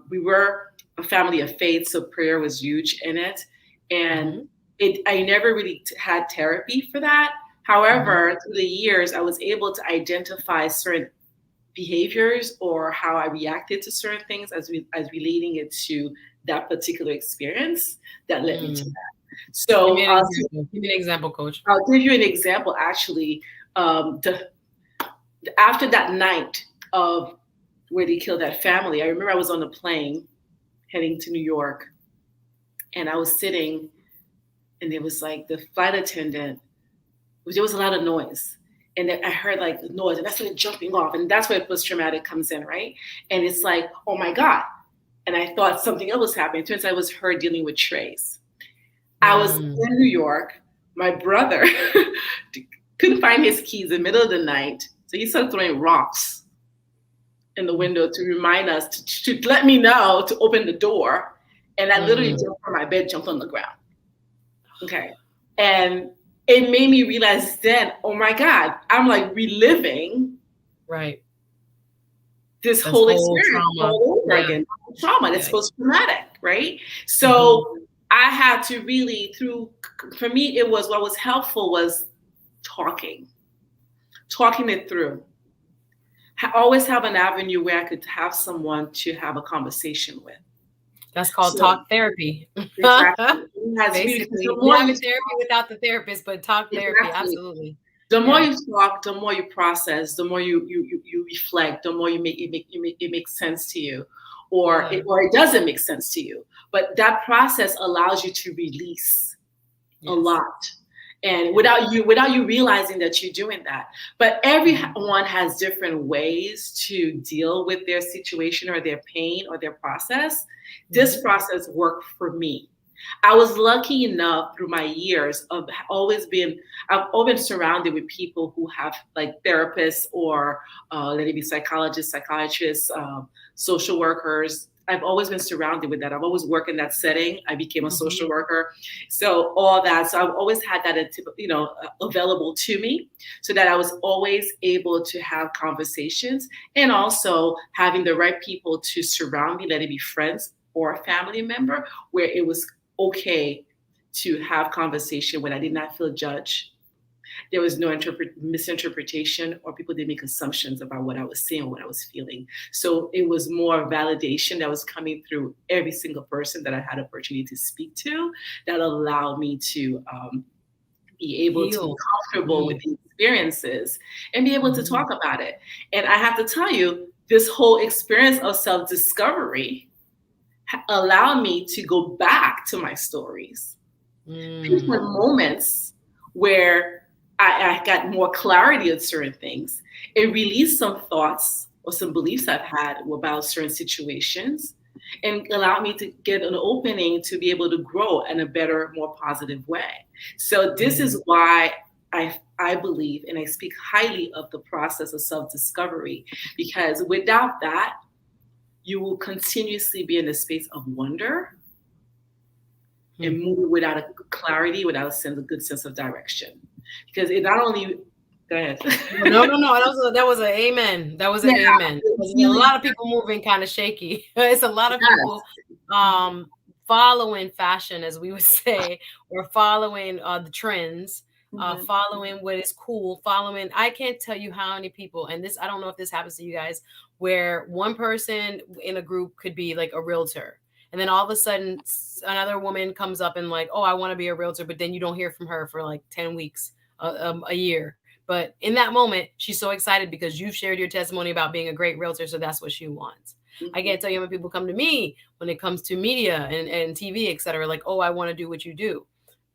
we were a family of faith, so prayer was huge in it. And I never really had therapy for that. However, through the years, I was able to identify certain behaviors or how I reacted to certain things as relating it to that particular experience that led me to that. So Give me an example, Coach. I'll give you an example. Actually, after that night of where they killed that family, I remember I was on a plane heading to New York, and I was sitting, and there was like the flight attendant. There was a lot of noise, and I heard like the noise, and I started jumping off, and that's where post traumatic comes in, right? And it's like, oh my god, and I thought something else was happening. It turns out it was her dealing with trays. I was in New York. My brother couldn't find his keys in the middle of the night, so he started throwing rocks in the window to remind us to let me know to open the door. And I literally jumped from my bed, jumped on the ground. Okay. And it made me realize then, oh my God, I'm like reliving this whole experience all over again. Trauma, that's post-traumatic, right? So I had to really for me, it was, what was helpful was talking it through. Always have an avenue where I could have someone to have a conversation with. That's called talk therapy. Exactly. Basically, you have a therapy without the therapist, but talk therapy, absolutely. The more you talk, the more you process, the more you reflect, the more it makes sense to you, or it doesn't make sense to you. But that process allows you to release a lot. And without you realizing that you're doing that. But everyone has different ways to deal with their situation or their pain or their process. This process worked for me. I was lucky enough through my years of I've always been surrounded with people who have like therapists or let it be psychologists, psychiatrists, social workers. I've always been surrounded with that. I've always worked in that setting. I became a social worker. So all that. So I've always had that, available to me so that I was always able to have conversations, and also having the right people to surround me, let it be friends or a family member, where it was okay to have conversation when I did not feel judged. There was no misinterpretation, or people didn't make assumptions about what I was seeing or what I was feeling. So it was more validation that was coming through every single person that I had opportunity to speak to, that allowed me to be able to be comfortable with the experiences and be able to talk about it. And I have to tell you, this whole experience of self-discovery allowed me to go back to my stories These were Mm. moments where I got more clarity on certain things. It released some thoughts or some beliefs I've had about certain situations and allowed me to get an opening to be able to grow in a better, more positive way. So this Yeah. is why I believe and I speak highly of the process of self-discovery, because without that, you will continuously be in a space of wonder Hmm. and move without a clarity, without a good sense of direction. Because it not only, go ahead. No, no, no. That was a amen. That was an Yeah, amen. it There's a really lot of people moving kind of shaky. It's a lot of people does. um following fashion, as we would say, or following the trends, Mhm. following what is cool, following. I can't tell you how many people, and this I don't know if this happens to you guys, where one person in a group could be like a realtor. And then all of a sudden, another woman comes up and like, oh, I want to be a realtor, but then you don't hear from her for like 10 weeks, a year. But in that moment, she's so excited because you've shared your testimony about being a great realtor. So that's what she wants. I Mhm. can't tell you how many people come to me when it comes to media and TV, et cetera, like, oh, I want to do what you do.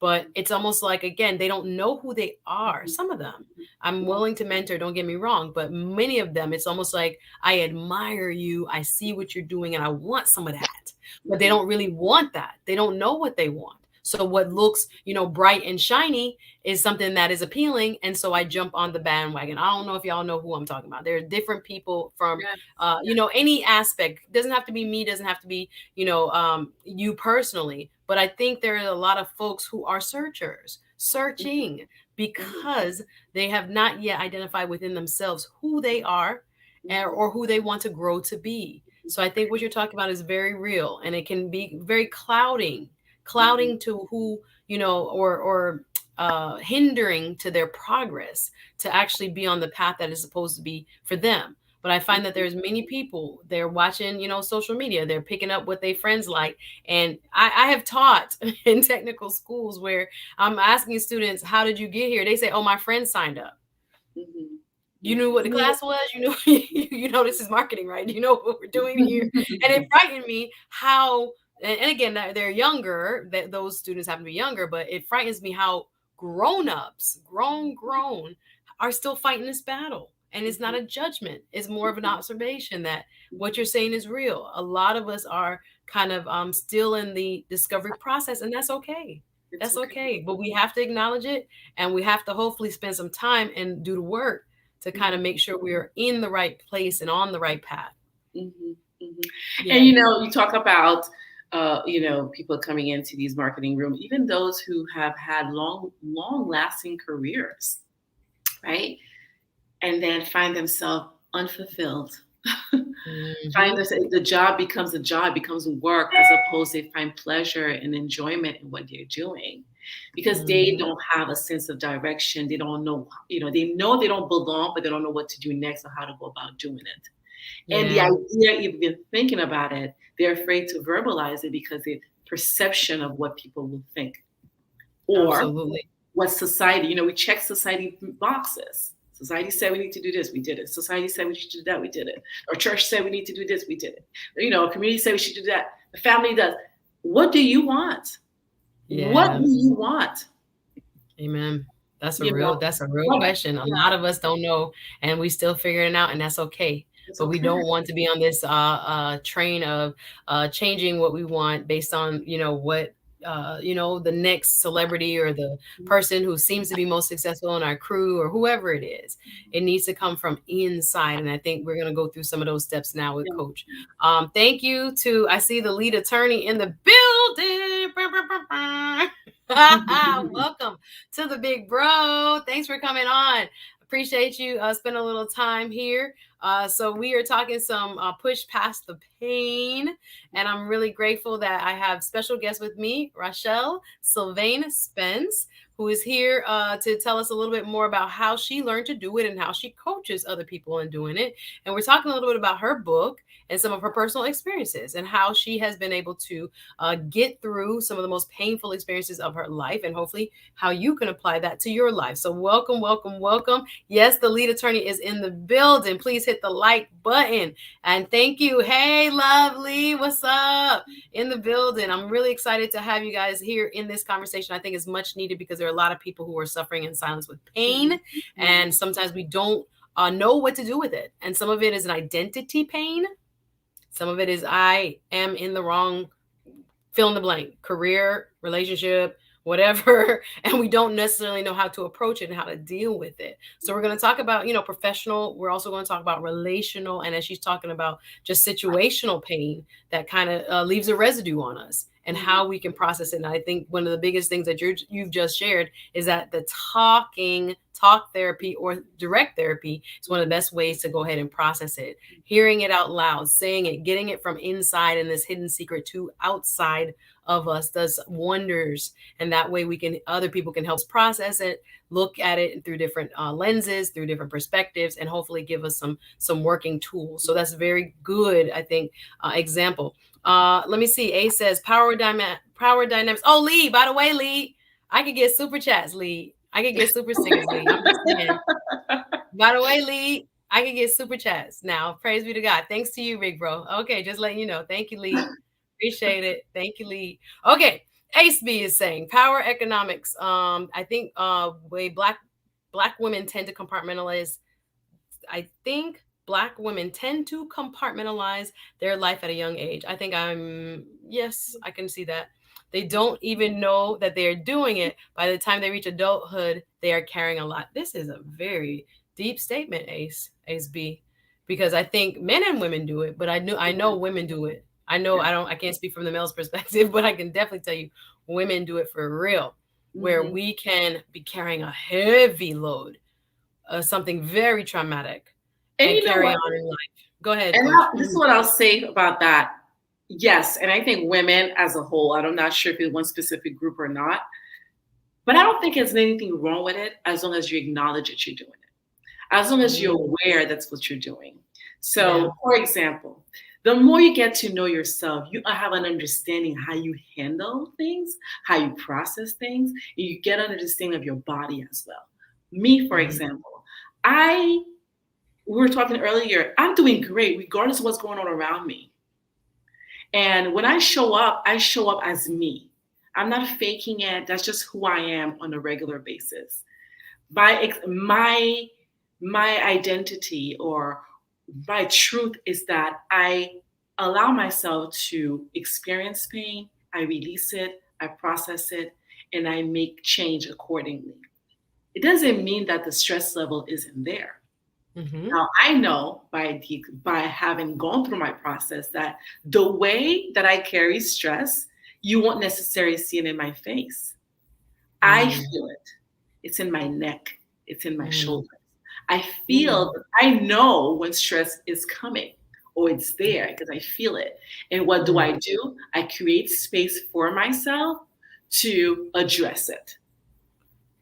But it's almost like, again, they don't know who they are. Mhm. Some of them I'm Yeah. willing to mentor, don't get me wrong. But many of them, it's almost like, I admire you. I see what you're doing and I want some of that. But they Mhm. don't really want that. They don't know what they want. So what looks, bright and shiny is something that is appealing, and so I jump on the bandwagon. I don't know if y'all know who I'm talking about. There are different people from Yes. any aspect. Doesn't have to be me, doesn't have to be you personally, but I think there are a lot of folks who are searchers, Mhm. searching Mhm. because they have not yet identified within themselves who they are, Mhm. or who they want to grow to be. So I think what you're talking about is very real, and it can be very clouding to who, or hindering to their progress to actually be on the path that is supposed to be for them. But I find that Mhm. there's many people, they're watching, social media, they're picking up what they friends like. And I have taught in technical schools where I'm asking students, how did you get here? They say, oh, my friend signed up. Mhm. You knew what the class was. You knew you know this is marketing, right? You know what we're doing here, and it frightened me how. And again, they're younger. That those students happen to be younger, but it frightens me how grown-ups, grown, are still fighting this battle. And it's not Mhm. a judgment; it's more of an Mhm. observation that what you're Mhm. saying is real. A lot of us are kind of still in the discovery process, and that's okay. It's That's okay. okay. But we have to acknowledge it, and we have to hopefully spend some time and do the work to kind of Mhm. make sure we're in the right place and on the right path. Mhm. Mhm. And Yeah. you talk about people coming into these marketing rooms, even those who have had long lasting careers, right? And then find themselves unfulfilled. Find Mhm. this the job becomes a job, becomes work, as opposed to find pleasure and enjoyment in what they're doing. Because they Mhm. don't have a sense of direction. They don't know, they know they don't belong, but they don't know what to do next or how to go about doing it. And the Yeah, idea, even thinking about it, they're afraid to verbalize it because the perception of what people will think, or absolutely. what society, we check society boxes. Society said we need to do this, we did it. Society said we should do that, we did it. Or church said we need to do this, we did it. Community said we should do that. The family does. What do you want? What Yeah. do you want? Amen. You know, That's a real what? question. A lot of us don't know, and we still figuring it out, and that's okay. It's But we okay. don't want to be on this train of changing what we want based on, what the next celebrity or the person who seems to be most successful in our crew or whoever it is. It needs to come from inside. And I think we're gonna go through some of those steps now with Yeah. Coach. Thank you to I see the lead attorney in the building. Welcome to the big bro. Thanks for coming on. Appreciate you spending a little time here. So we are talking some push past the pain, and I'm really grateful that I have special guest with me, Rachelle Sylvain-Spence, who is here to tell us a little bit more about how she learned to do it and how she coaches other people in doing it. And we're talking a little bit about her book and some of her personal experiences and how she has been able to get through some of the most painful experiences of her life, and hopefully how you can apply that to your life. So welcome, welcome, welcome. Yes, the lead attorney is in the building. Please hit hit the like button. And thank you. Hey, Lovely, what's up? In the building. I'm really excited to have you guys here in this conversation. I think it's much needed because there are a lot of people who are suffering in silence with pain. And sometimes we don't know what to do with it. And some of it is an identity pain. Some of it is I am in the wrong, fill in the blank, career, relationship, whatever, and we don't necessarily know how to approach it and how to deal with it. So we're going to talk about, professional. We're also going to talk about relational, and as she's talking about just situational pain that kind of leaves a residue on us and how we can process it. And I think one of the biggest things that you've just shared is that the talk therapy or direct therapy is one of the best ways to go ahead and process it. Hearing it out loud, saying it, getting it from inside and this hidden secret to outside of us does wonders. And that way other people can help us process it, look at it through different lenses, through different perspectives, and hopefully give us some working tools. So that's a very good, I think, example. Let me see. A says power dynamics. Oh, Lee, by the way, Lee, I could get super chats, Lee. I could get super stickers, Lee. I'm just saying. By the way, Lee, I can get super chats now. Praise be to God. Thanks to you, big bro. Okay, just letting you know. Thank you, Lee. Appreciate it. Thank you, Lee. Okay, Ace B is saying power economics. I think way black women tend to compartmentalize. I think Black women tend to compartmentalize their life at a young age. I think yes, I can see that. They don't even know that they're doing it. By the time they reach adulthood, they are carrying a lot. This is a very deep statement, Ace B, because I think men and women do it, but I know women do it. I can't speak from the male's perspective, but I can definitely tell you women do it for real, where we can be carrying a heavy load of something very traumatic and carry on in life. Go ahead. And this is what I'll say about that. Yes, and I think women as a whole, I'm not sure if it's one specific group or not, but I don't think there's anything wrong with it as long as you acknowledge that you're doing it, as long as you're aware that's what you're doing. So, for example, the more you get to know yourself, you have an understanding how you handle things, how you process things, and you get an understanding of your body as well. Me, for example, we were talking earlier, I'm doing great regardless of what's going on around me. And when I show up as me. I'm not faking it. That's just who I am on a regular basis. My identity or my truth is that I allow myself to experience pain, I release it, I process it, and I make change accordingly. It doesn't mean that the stress level isn't there. Now, I know by having gone through my process that the way that I carry stress, you won't necessarily see it in my face. I feel it. It's in my neck. It's in my shoulders. I know when stress is coming or it's there because I feel it. And what do? I create space for myself to address it.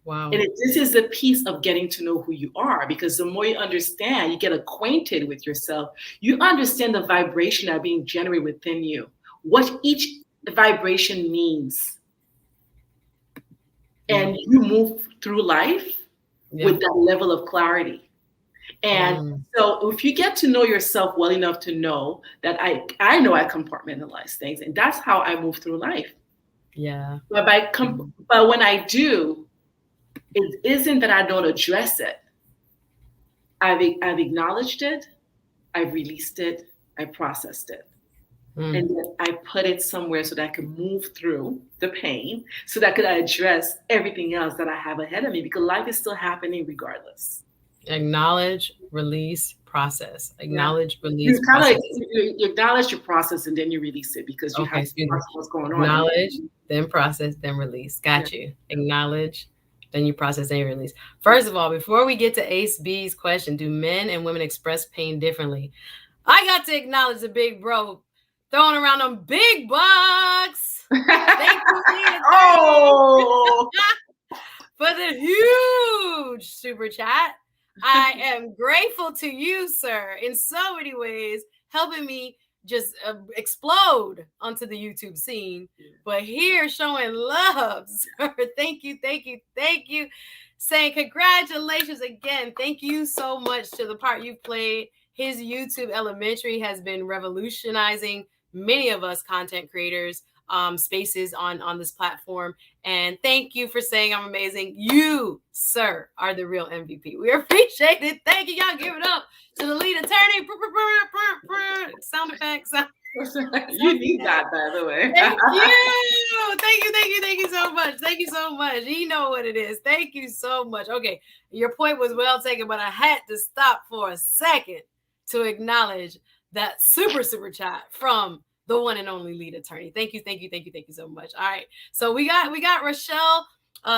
Wow. And this is the piece of getting to know who you are, because the more you understand, you get acquainted with yourself, you understand the vibration that are being generated within you, what each vibration means. And you move through life with that level of clarity. And so if you get to know yourself well enough to know that I know I compartmentalize things, and that's how I move through life. Yeah. But when I do, it isn't that I don't address it. I've acknowledged it, I've released it, I processed it. And then I put it somewhere so that I can move through the pain, so that I could address everything else that I have ahead of me, because life is still happening regardless. Acknowledge, release, process. Acknowledge, release, process. You acknowledge your process and then you release it, because you have to process what's going on. Acknowledge, then process, then release. Got you. Acknowledge, then you process, then you release. First of all, before we get to Ace B's question, do men and women express pain differently? I got to acknowledge the big bro throwing around them big bucks. Thank you, for the huge super chat. I am grateful to you, sir, in so many ways, helping me just explode onto the YouTube scene. But here, showing love, sir. Thank you. Saying congratulations again. Thank you so much to the part you played His YouTube Elementary has been revolutionizing many of us content creators spaces on this platform. And thank you for saying I'm amazing. You, sir, are the real MVP. We appreciate it. Thank you. Y'all give it up to the lead attorney. Sound effects. You need that, by the way. Thank you. Thank you. Thank you. Thank you so much. Thank you so much. You know what it is. Thank you so much. Okay. Your point was well taken, but I had to stop for a second to acknowledge that super chat from the one and only lead attorney. Thank you. Thank you. Thank you. Thank you so much. All right. So we got Rachelle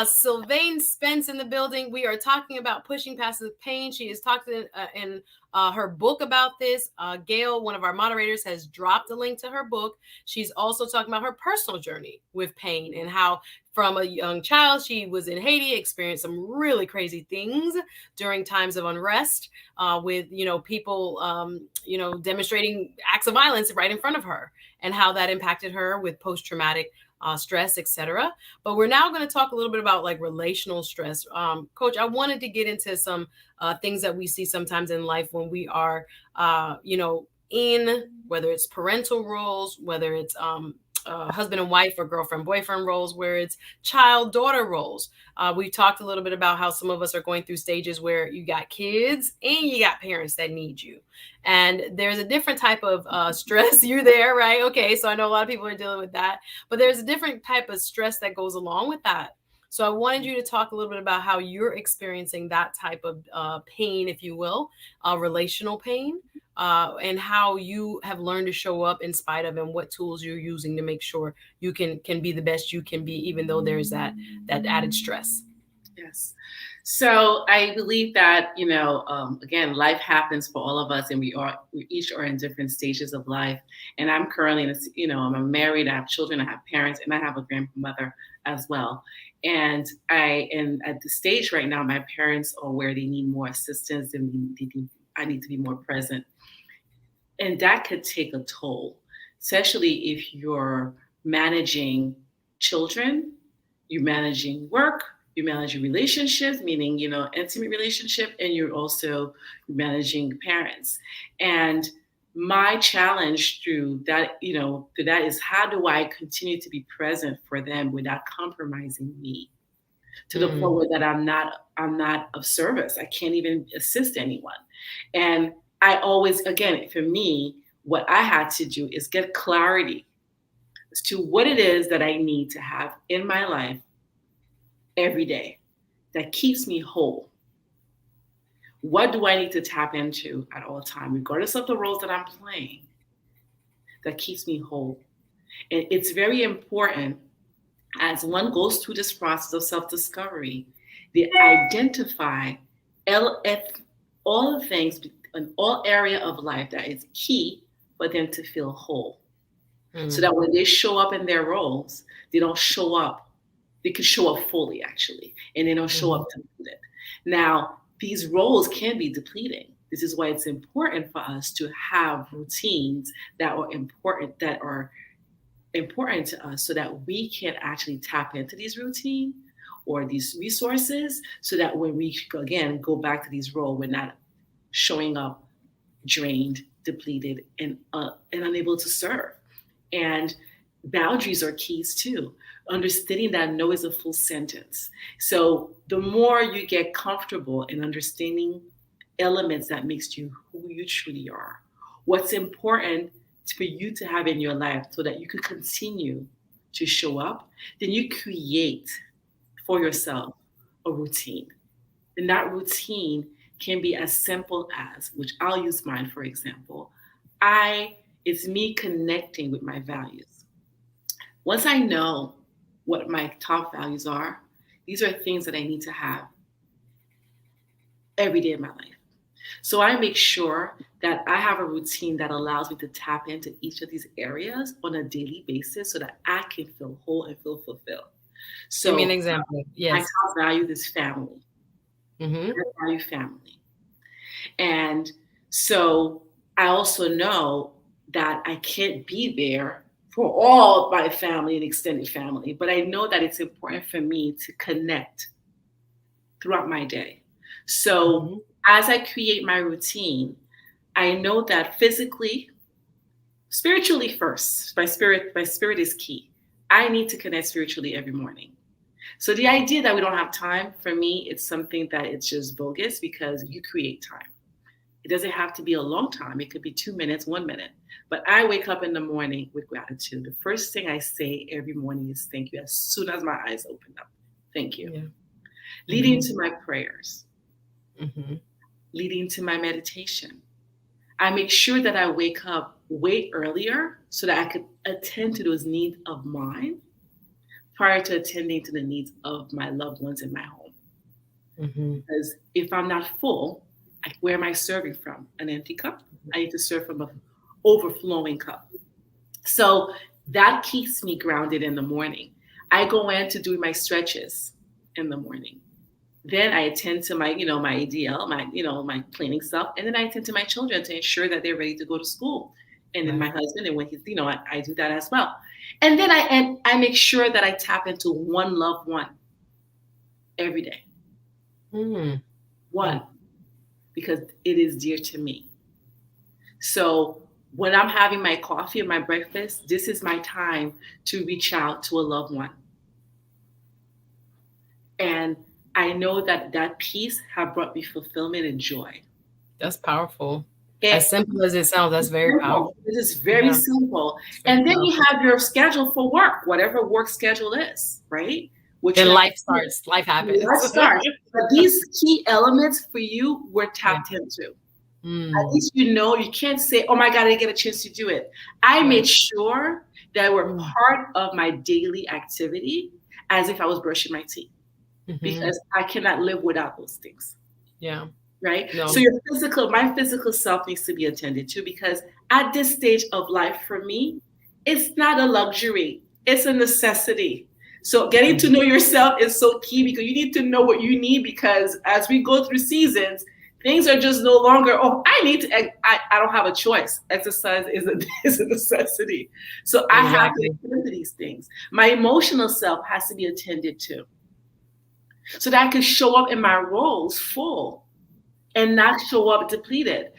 Sylvain-Spence in the building. We are talking about pushing past the pain. She is talking in her book about this. Gail, one of our moderators, has dropped a link to her book. She's also talking about her personal journey with pain and how from a young child, she was in Haiti, experienced some really crazy things during times of unrest with, people, demonstrating acts of violence right in front of her, and how that impacted her with post-traumatic stress, etc. But we're now going to talk a little bit about like relational stress. Coach, I wanted to get into some things that we see sometimes in life when we are, in whether it's parental roles, whether it's husband and wife or girlfriend boyfriend roles, where it's child daughter roles. We talked a little bit about how some of us are going through stages where you got kids and you got parents that need you, and there's a different type of stress. You're there, right? Okay, so I know a lot of people are dealing with that, but there's a different type of stress that goes along with that. So I wanted you to talk a little bit about how you're experiencing that type of pain, if you will, relational pain, and how you have learned to show up in spite of, and what tools you're using to make sure you can be the best you can be, even though there's that added stress. Yes. So I believe that, again, life happens for all of us, and we each are in different stages of life. And I'm currently I'm married, I have children, I have parents, and I have a grandmother as well. And I am at the stage right now, my parents are where they need more assistance, and I need to be more present. And that could take a toll, especially if you're managing children, you're managing work, you're managing relationships, meaning, intimate relationship, and you're also managing parents. And my challenge through that is, how do I continue to be present for them without compromising me to the point where that I'm not of service. I can't even assist anyone. And I always, again, for me, what I had to do is get clarity as to what it is that I need to have in my life every day that keeps me whole. What do I need to tap into at all times, regardless of the roles that I'm playing, that keeps me whole? And it's very important, as one goes through this process of self-discovery, they identify all the things in all area of life that is key for them to feel whole. So that when they show up in their roles, they don't show up. They can show up fully, actually, and they don't show up depleted. Now, these roles can be depleting. This is why it's important for us to have routines that are important to us, so that we can actually tap into these routines or these resources, so that when we, again, go back to these roles, we're not showing up drained, depleted, and unable to serve. And boundaries are keys too. Understanding that no is a full sentence. So the more you get comfortable in understanding elements that makes you who you truly are, what's important for you to have in your life so that you could continue to show up, then you create for yourself a routine. And that routine can be as simple as, which I'll use mine, for example, it's me connecting with my values. Once I know what my top values are, these are things that I need to have every day of my life. So I make sure that I have a routine that allows me to tap into each of these areas on a daily basis, so that I can feel whole and feel fulfilled. So give me an example. Yes. My top value is family. I value family. And so I also know that I can't be there for all my family and extended family, but I know that it's important for me to connect throughout my day. So as I create my routine, I know that physically, spiritually first. My spirit is key. I need to connect spiritually every morning. So the idea that we don't have time, for me, it's something that it's just bogus because you create time. It doesn't have to be a long time. It could be 2 minutes, 1 minute. But I wake up in the morning with gratitude. The first thing I say every morning is thank you as soon as my eyes open up. Thank you. Yeah. Leading to my prayers, Mm-hmm. leading to my meditation. I make sure that I wake up way earlier so that I could attend to those needs of mine prior to attending to the needs of my loved ones in my home. Mm-hmm. Because if I'm not full, where am I serving from? An empty cup? I need to serve from an overflowing cup. So that keeps me grounded in the morning. I go in to do my stretches in the morning. Then I attend to my ADL, my cleaning stuff, and then I attend to my children to ensure that they're ready to go to school. And then my Right. husband, and when he's, I do that as well. And then I make sure that I tap into one loved one every day. Mm. One, because it is dear to me. So when I'm having my coffee and my breakfast, this is my time to reach out to a loved one. And I know that that peace have brought me fulfillment and joy. That's powerful. As It, simple as it sounds, that's it's very powerful. simple. It is very Yeah. simple. It's very And then you powerful. have your schedule for work, whatever work schedule is, right? Which Then you have life starts. Life happens. let's start. But these key elements for you were Yeah. tapped into. At Mm. least you can't say, oh my God, I didn't get a chance to do it. I made Right. sure that were Mm. part of my daily activity as if I was brushing my teeth Mm-hmm. because I cannot live without those things. Yeah. Right? So No. my physical self needs to be attended to because at this stage of life for me, it's not a luxury, it's a necessity. So getting to Mhm. know yourself is so key because you need to know what you need because as we go through seasons, things are just no longer, oh, I need to, I don't have a choice. Exercise is a, is a necessity. So I have to Exactly. attend to these things. My emotional self has to be attended to so that I can show up in my roles full and not show up depleted.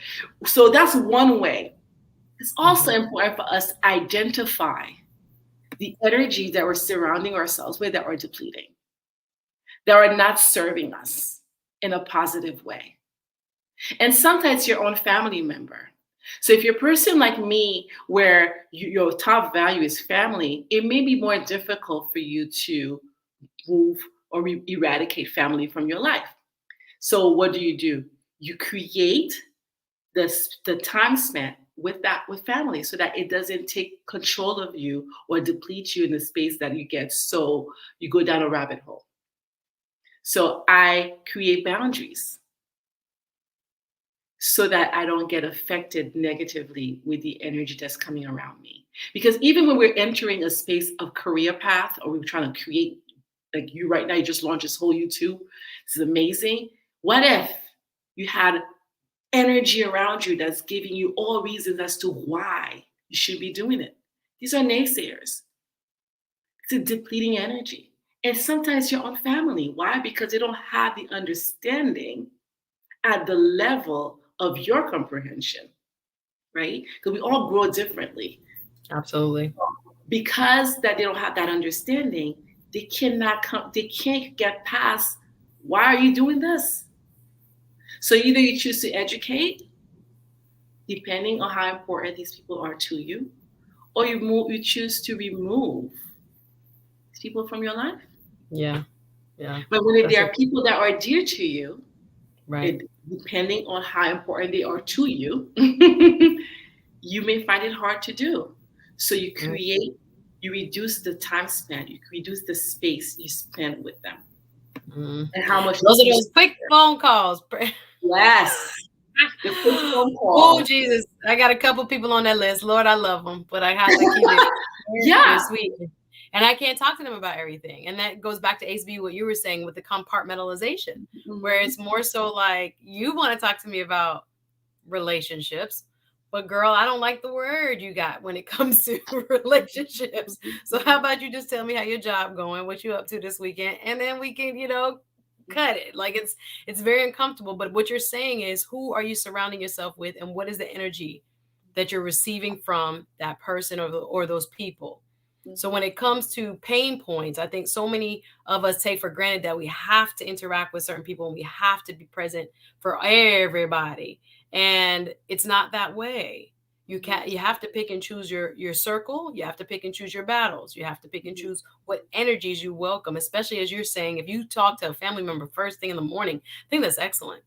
So that's one way. It's also Mm-hmm. important for us to identify the energies that we're surrounding ourselves with that are depleting, that are not serving us in a positive way. And sometimes your own family member. So if you're a person like me, where your top value is family, it may be more difficult for you to move or eradicate family from your life. So what do? You create the time spent with family so that it doesn't take control of you or deplete you in the space that you get so you go down a rabbit hole. So I create boundaries so that I don't get affected negatively with the energy that's coming around me. Because even when we're entering a space of career path or we're trying to create, like you right now, you just launched this whole YouTube. This is amazing. What if you had energy around you that's giving you all reasons as to why you should be doing it? These are naysayers. It's a depleting energy. And sometimes your own family. Why? Because they don't have the understanding at the level of your comprehension, right? Because we all grow differently. Absolutely. Because that they don't have that understanding, they can't get past why are you doing this? So either you choose to educate, depending on how important these people are to you, or you choose to remove these people from your life. Yeah. Yeah. But when That's there a are people that are dear to you, right. it, depending on how important they are to you, you may find it hard to do. So Mm. you reduce the time spent, you reduce the space you spend with them, Mm. and how much Those are you those quick spend. phone calls. Yes, the quick phone Oh, calls. Jesus. I got a couple people on that list. Lord, I love them, but I have to keep it short Yeah. and sweet. And I can't talk to them about everything. And that goes back to ACB, what you were saying with the compartmentalization, where Mhm. it's more so like you want to talk to me about relationships, but girl, I don't like the word you got when it comes to relationships. So how about you just tell me how your job going, what you up to this weekend, and then we can, cut it. Like it's very uncomfortable. But what you're saying is, who are you surrounding yourself with, and what is the energy that you're receiving from that person or those people? So when Mhm. it comes to pain points, I think so many of us take for granted that we have to interact with certain people and we have to be present for everybody. And it's not that way. Mhm. You have to pick and choose your circle. You have to pick and choose your battles. You have to pick and Mhm. choose what energies you welcome, especially as you're saying, if you talk to a family member first thing in the morning, I think that's excellent.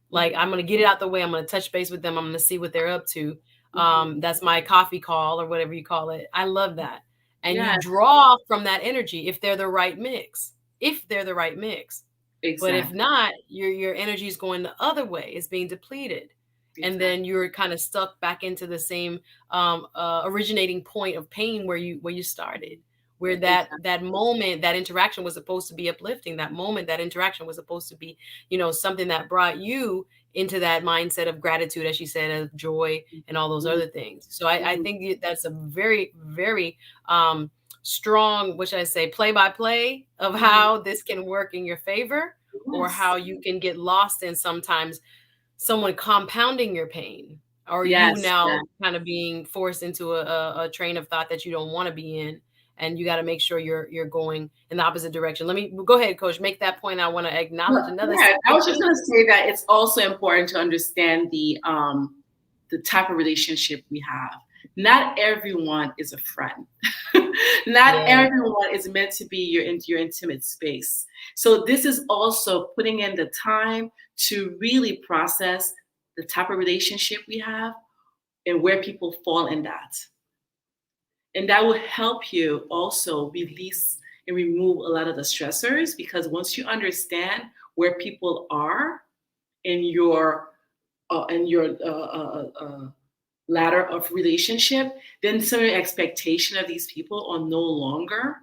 Like, Mhm. I'm gonna get it out the way. I'm gonna touch base with them. I'm gonna see what they're up to. Mhm. That's my coffee call or whatever you call it. I love that. And you Yeah, draw from that energy if they're the right mix. If they're the right mix. But if exactly. not, your energy is going the other way. It's being depleted. And then Exactly. you're kind of stuck back into the same originating point of pain where you started, where Exactly. that moment, that interaction was supposed to be uplifting. That moment, that interaction was supposed to be, something that brought you into that mindset of gratitude, as she said, of joy and all those Mhm. other things. So I Mhm. think that's a very, very strong, what should I say, play by play of Mhm. how this can work in your favor, or how Yes. you can get lost in sometimes someone compounding your pain, or you Yes. Yeah. now kind of being forced into a train of thought that you don't want to be in, and you got to make sure you're going in the opposite direction. Let me go ahead, coach, make that point. I want to acknowledge Well, another yeah, I was just significant. going to say that it's also important to understand the type of relationship we have. Not everyone is a friend. Not Yeah. everyone is meant to be your intimate space. So this is also putting in the time to really process the type of relationship we have and where people fall in that. And that will help you also release and remove a lot of the stressors, because once you understand where people are in your ladder of relationship, then some of the expectation of these people are no longer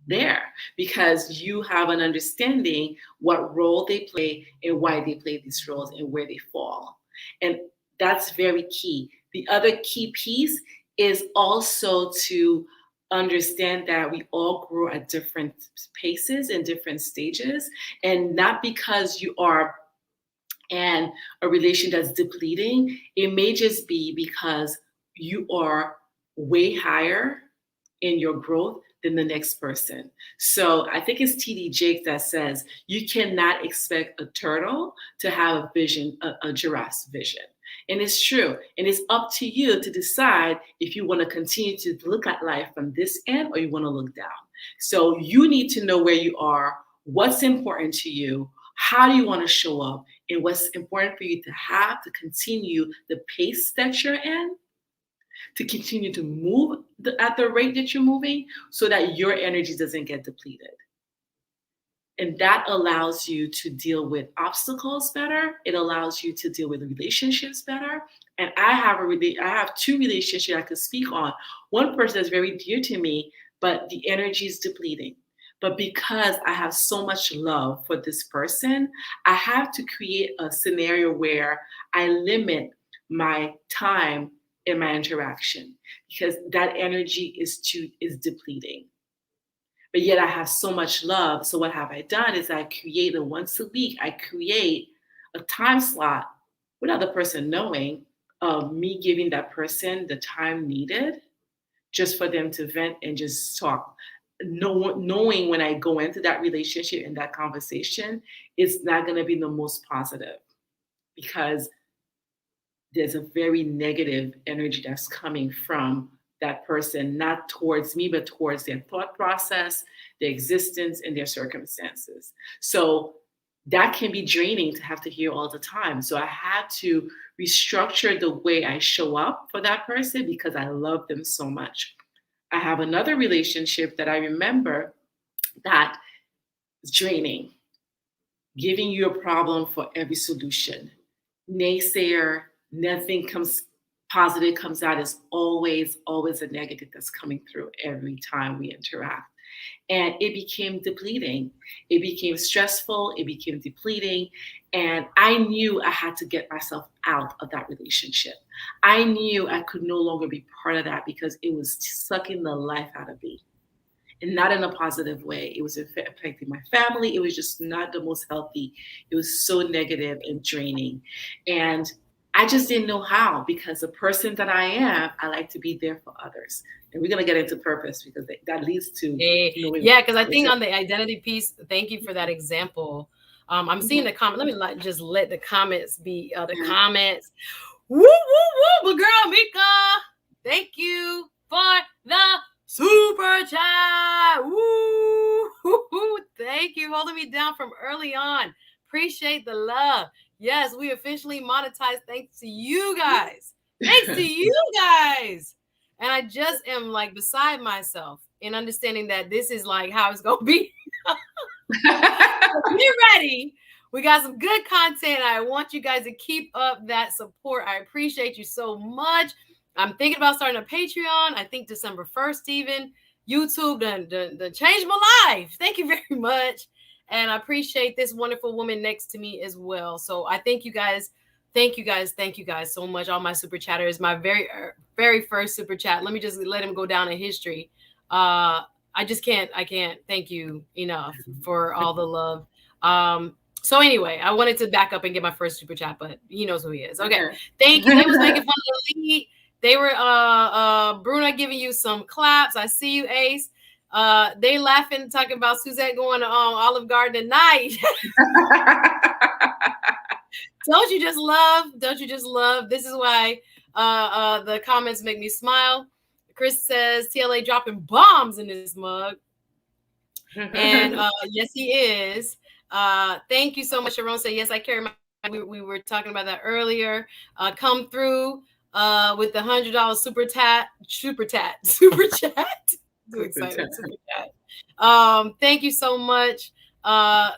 there, because you have an understanding what role they play and why they play these roles and where they fall. And that's very key. The other key piece is also to understand that we all grow at different paces and different stages, and not because you are in a relation that's depleting, it may just be because you are way higher in your growth than the next person. So I think it's TD Jakes that says you cannot expect a turtle to have a vision, a giraffe's vision. And it's true. And it's up to you to decide if you want to continue to look at life from this end or you want to look down. So you need to know where you are, what's important to you, how do you want to show up, and what's important for you to have to continue the pace that you're in, to continue to move at the rate that you're moving, so that your energy doesn't get depleted. And that allows you to deal with obstacles better. It allows you to deal with relationships better. And I have two relationships I could speak on. One person that's very dear to me, but the energy is depleting. But because I have so much love for this person, I have to create a scenario where I limit my time in my interaction, because that energy is depleting. But yet I have so much love. So what have I done is I create a once a week, I create a time slot without the person knowing, of me giving that person the time needed just for them to vent and just talk. Knowing when I go into that relationship and that conversation, it's not going to be the most positive, because there's a very negative energy that's coming from that person, not towards me, but towards their thought process, their existence, and their circumstances. So that can be draining to have to hear all the time. So I had to restructure the way I show up for that person because I love them so much. I have another relationship that I remember that is draining, giving you a problem for every solution. Naysayer, nothing comes positive comes out, is always a negative that's coming through every time we interact. And it became depleting. It became stressful. It became depleting. And I knew I had to get myself out of that relationship. I knew I could no longer be part of that because it was sucking the life out of me. and not in a positive way. It was affecting my family. It was just not the most healthy. It was so negative and draining. And I just didn't know how, because the person that I am, I like to be there for others. And we're going to get into purpose, because that leads to knowing. Yeah, because I think on the identity piece, thank you for that example. I'm seeing the comment. Let me just let the comments be the comments. Woo, woo, woo. But girl, Mika, thank you for the super chat. Woo. Thank you. Holding me down from early on. Appreciate the love. Yes, we officially monetized thanks to you guys. Thanks to you guys. And I just am like beside myself in understanding that this is like how it's going to be. Get ready. We got some good content. I want you guys to keep up that support. I appreciate you so much. I'm thinking about starting a Patreon. I think December 1st, even. YouTube done changed my life. Thank you very much. And I appreciate this wonderful woman next to me as well. So I thank you guys. Thank you guys so much. All my super chatters. My very first super chat. Let me just let him go down in history. I can't thank you enough for all the love. So anyway, I wanted to back up and get my first super chat, but he knows who he is. Okay. Thank you. They was making fun of the lead. They were Bruna giving you some claps. I see you, Ace. They laughing, talking about Suzette going to Olive Garden at night. Don't you just love? This is why the comments make me smile. Chris says TLA dropping bombs in this mug. And yes, he is. Thank you so much. Sharon said, yes, I carry my, we were talking about that earlier. Come through with the $100 super chat. Too excited. Super chat. Thank you so much.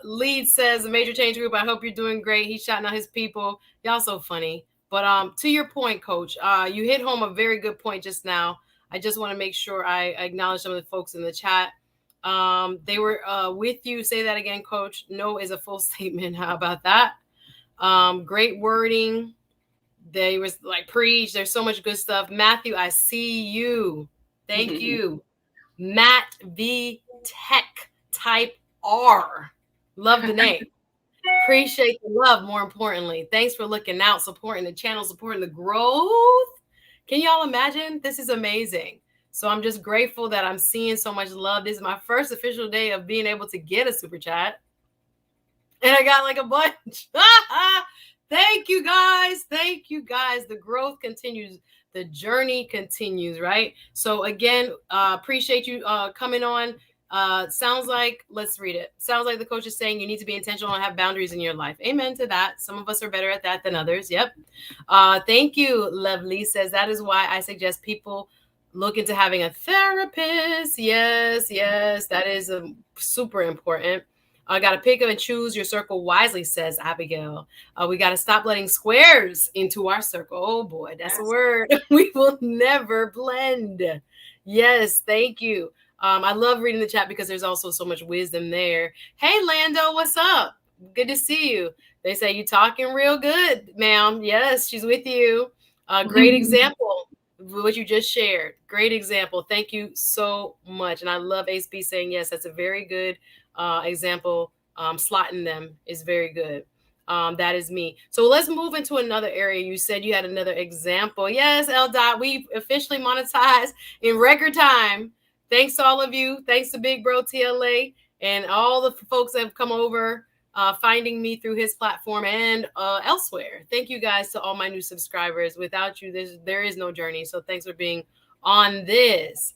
Lead says, a major change group. I hope you're doing great. He's shouting out his people. Y'all so funny. But to your point, Coach, you hit home a very good point just now. I just want to make sure I acknowledge some of the folks in the chat. They were with you. Say that again, Coach. No is a full statement. How about that? Great wording. They was like preach. There's so much good stuff. Matthew, I see you. Thank you. Matt V Tech Type R. Love the name. Appreciate the love, more importantly. Thanks for looking out, supporting the channel, supporting the growth. Can y'all imagine? This is amazing. So I'm just grateful that I'm seeing so much love. This is my first official day of being able to get a super chat. And I got like a bunch. Thank you guys. Thank you guys. The growth continues. The journey continues, right? So again, appreciate you coming on. Sounds like, let's read it. Sounds like the coach is saying you need to be intentional and have boundaries in your life. Amen to that. Some of us are better at that than others. Yep. Thank you. Lovely says that is why I suggest people look into having a therapist. Yes, that is super important. I got to pick up and choose your circle wisely, says Abigail. We got to stop letting squares into our circle. Oh boy, that's a word. We will never blend. Yes, thank you. I love reading the chat because there's also so much wisdom there. Hey, Lando, what's up? Good to see you. They say you talking real good, ma'am. Yes, she's with you. Great example. What you just shared. Great example. Thank you so much. And I love Ace B saying, yes, that's a very good example. Slotting them is very good. That is me. So let's move into another area. You said you had another example. Yes, L. Dot, we officially monetized in record time. Thanks to all of you. Thanks to Big Bro TLA and all the folks that have come over, finding me through his platform and elsewhere. Thank you guys to all my new subscribers. Without you, there is no journey. So thanks for being on this.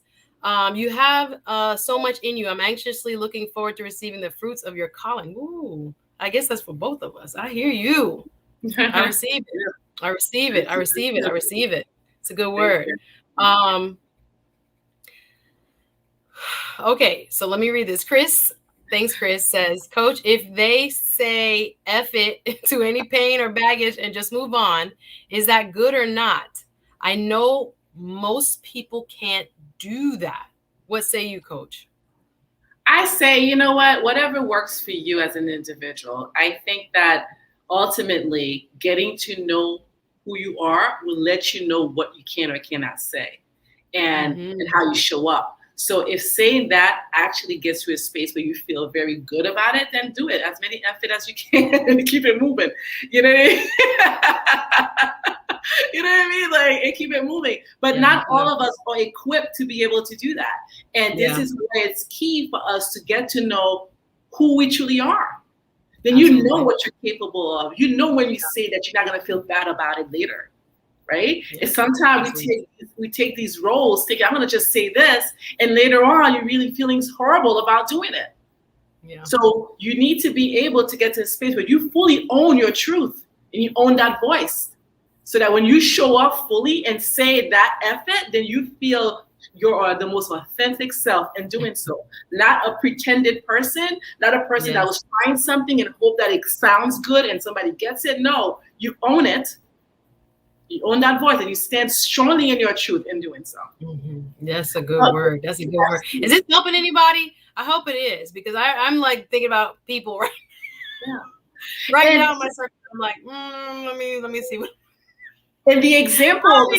You have so much in you. I'm anxiously looking forward to receiving the fruits of your calling. Ooh, I guess that's for both of us. I hear you. I receive it. I receive it. I receive it. I receive it. It's a good word. Okay, so let me read this. Chris, thanks, Chris, says, Coach, if they say F it to any pain or baggage and just move on, is that good or not? I know most people can't do that. What say you, Coach? I say, you know what? Whatever works for you as an individual. I think that ultimately getting to know who you are will let you know what you can or cannot say and how you show up. So if saying that actually gets to a space where you feel very good about it, then do it. As many F it as you can and keep it moving. You know what I mean? You know what I mean? Like, and keep it moving. But not all of us are equipped to be able to do that. And this is why it's key for us to get to know who we truly are. Then you know what you're capable of. You know when you say that, you're not going to feel bad about it later. Right? And sometimes we take these roles, thinking, I'm going to just say this, and later on you're really feeling horrible about doing it. Yeah. So you need to be able to get to a space where you fully own your truth and you own that voice, so that when you show up fully and say that effort, then you feel you're the most authentic self in doing so. Not a pretended person, not a person that was trying something and hope that it sounds good and somebody gets it. No, you own it. You own that voice and you stand strongly in your truth in doing so. That's a good word. That's a good word. Is this helping anybody? I hope it is, because I'm like thinking about people right now in my circle. I'm like, let me see what. And the example,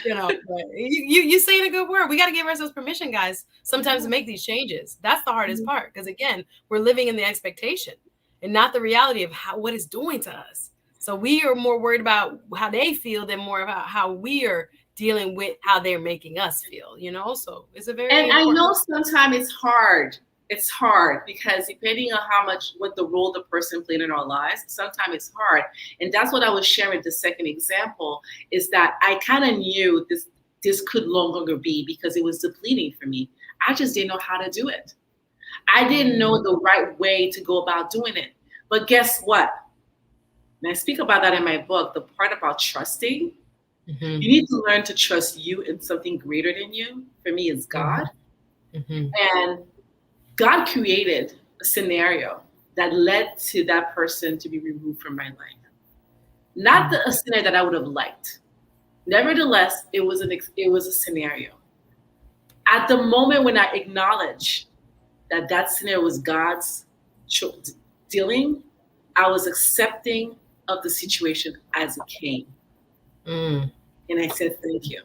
you know, you saying a good word. We got to give ourselves permission, guys, sometimes to make these changes. That's the hardest part, because again, we're living in the expectation and not the reality of what it's doing to us. So we are more worried about how they feel than more about how we are dealing with how they're making us feel, you know? So it's a very important. I know sometimes it's hard. It's hard because depending on what the role the person played in our lives, sometimes it's hard. And that's what I was sharing with the second example, is that I kind of knew this could no longer be, because it was depleting for me. I just didn't know how to do it. I didn't know the right way to go about doing it. But guess what? And I speak about that in my book, the part about trusting. You need to learn to trust you in something greater than you. For me, it's God. And God created a scenario that led to that person to be removed from my life. Not a scenario that I would have liked. Nevertheless, it was a scenario. At the moment when I acknowledged that scenario was God's dealing, I was accepting of the situation as it came. And I said, thank you.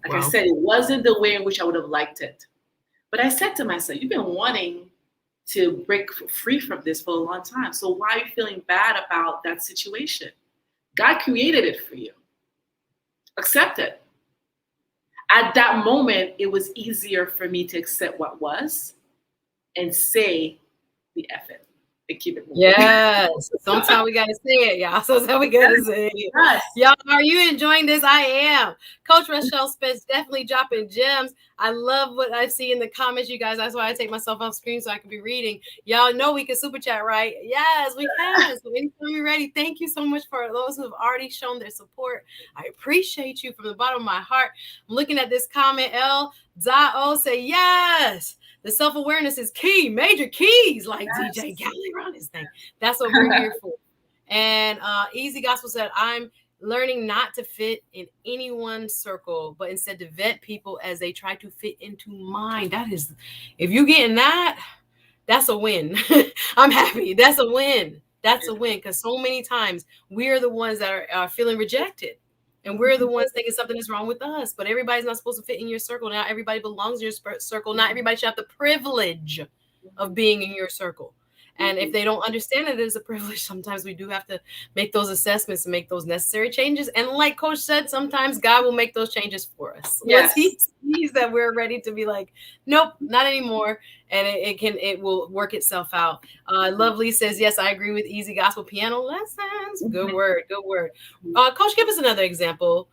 Like I said, it wasn't the way in which I would have liked it. But I said to myself, you've been wanting to break free from this for a long time. So why are you feeling bad about that situation? God created it for you. Accept it. At that moment, it was easier for me to accept what was and say the effort. And keep it moving. Yes. Sometimes we got to say it, y'all. Sometimes we got to say it. Yes. Y'all, are you enjoying this? I am. Coach Rachelle Sylvain-Spence definitely dropping gems. I love what I see in the comments, you guys. That's why I take myself off screen so I can be reading. Y'all know we can super chat, right? Yes, we can. So anytime you're ready, thank you so much for those who have already shown their support. I appreciate you from the bottom of my heart. I'm looking at this comment. L. Zao say, yes. The self-awareness is key, major keys, like DJ Galley on this thing. That's what we're here for. And Easy Gospel said, I'm learning not to fit in anyone's circle, but instead to vet people as they try to fit into mine. That is, if you're getting that, that's a win. I'm happy. That's a win. That's a win, because so many times we are the ones that are feeling rejected. And we're the ones thinking something is wrong with us. But everybody's not supposed to fit in your circle. Not everybody belongs in your circle. Not everybody should have the privilege of being in your circle. And if they don't understand it as a privilege, sometimes we do have to make those assessments and make those necessary changes. And like Coach said, sometimes God will make those changes for us. Yes. Once he sees that we're ready to be like, nope, not anymore. And it will work itself out. Lovely says, yes, I agree with Easy Gospel Piano Lessons. Good word. Good word. Coach, give us another example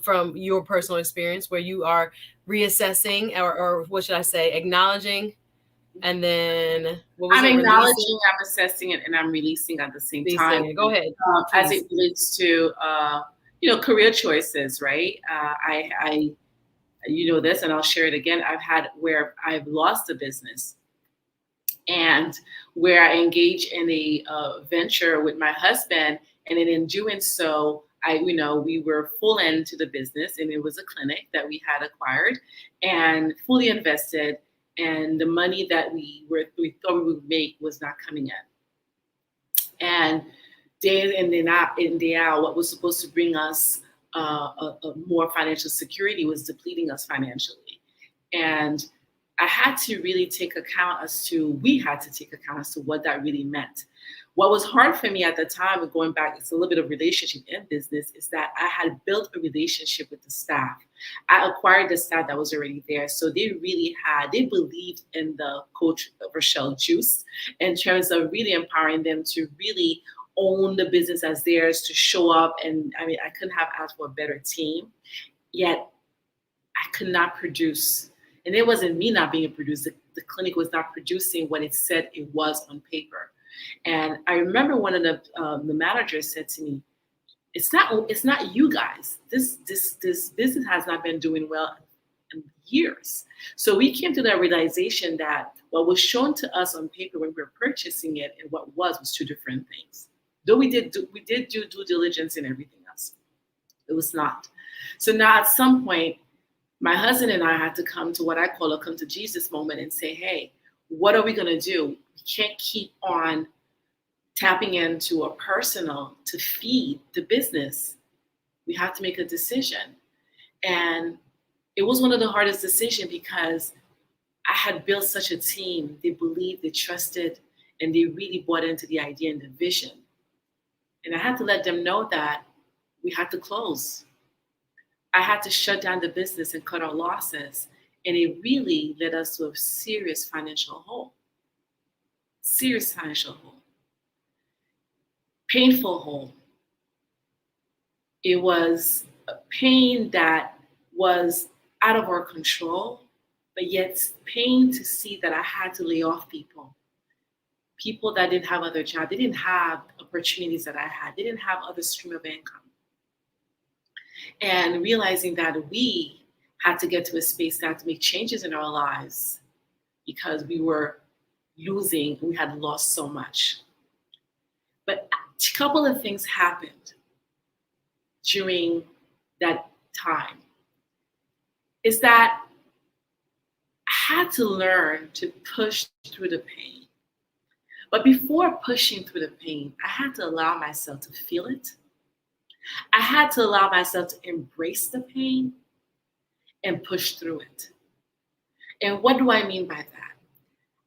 from your personal experience where you are reassessing or what should I say, acknowledging. And then I'm acknowledging, I'm assessing it, and I'm releasing at the same time. Go ahead. As it relates to career choices, right? I you know this, and I'll share it again. I've had where I've lost a business, and where I engaged in a venture with my husband, and in doing so, we were full into the business, and it was a clinic that we had acquired and fully invested. And the money that we thought we would make was not coming in. And day in and day out, what was supposed to bring us a more financial security was depleting us financially. And I had to really take account as to, we had to take account as to what that really meant. What was hard for me at the time, and going back, it's a little bit of relationship in business, is that I had built a relationship with the staff. I acquired the staff that was already there. So they believed in the Coach Rachelle juice in terms of really empowering them to really own the business as theirs, to show up. And I mean, I couldn't have asked for a better team, yet I could not produce. And it wasn't me not being produced. The clinic was not producing what it said it was on paper. And I remember one of the managers said to me, "It's not you guys. This business has not been doing well in years." So we came to that realization that what was shown to us on paper when we were purchasing it and what was two different things. Though we did do due diligence and everything else, it was not. So now at some point, my husband and I had to come to what I call a come to Jesus moment and say, "Hey, what are we going to do? We can't keep on tapping into a personal to feed the business. We have to make a decision." And it was one of the hardest decisions because I had built such a team. They believed, they trusted, and they really bought into the idea and the vision. And I had to let them know that we had to close. I had to shut down the business and cut our losses. And it really led us to a serious financial hole. Serious financial hole. Painful hole. It was a pain that was out of our control, but yet pain to see that I had to lay off people. People that didn't have other jobs. They didn't have opportunities that I had. They didn't have other stream of income. And realizing that we had to get to a space that had to make changes in our lives because we were losing, we had lost so much. But a couple of things happened during that time. Is that I had to learn to push through the pain. But before pushing through the pain, I had to allow myself to feel it. I had to allow myself to embrace the pain and push through it. And what do I mean by that?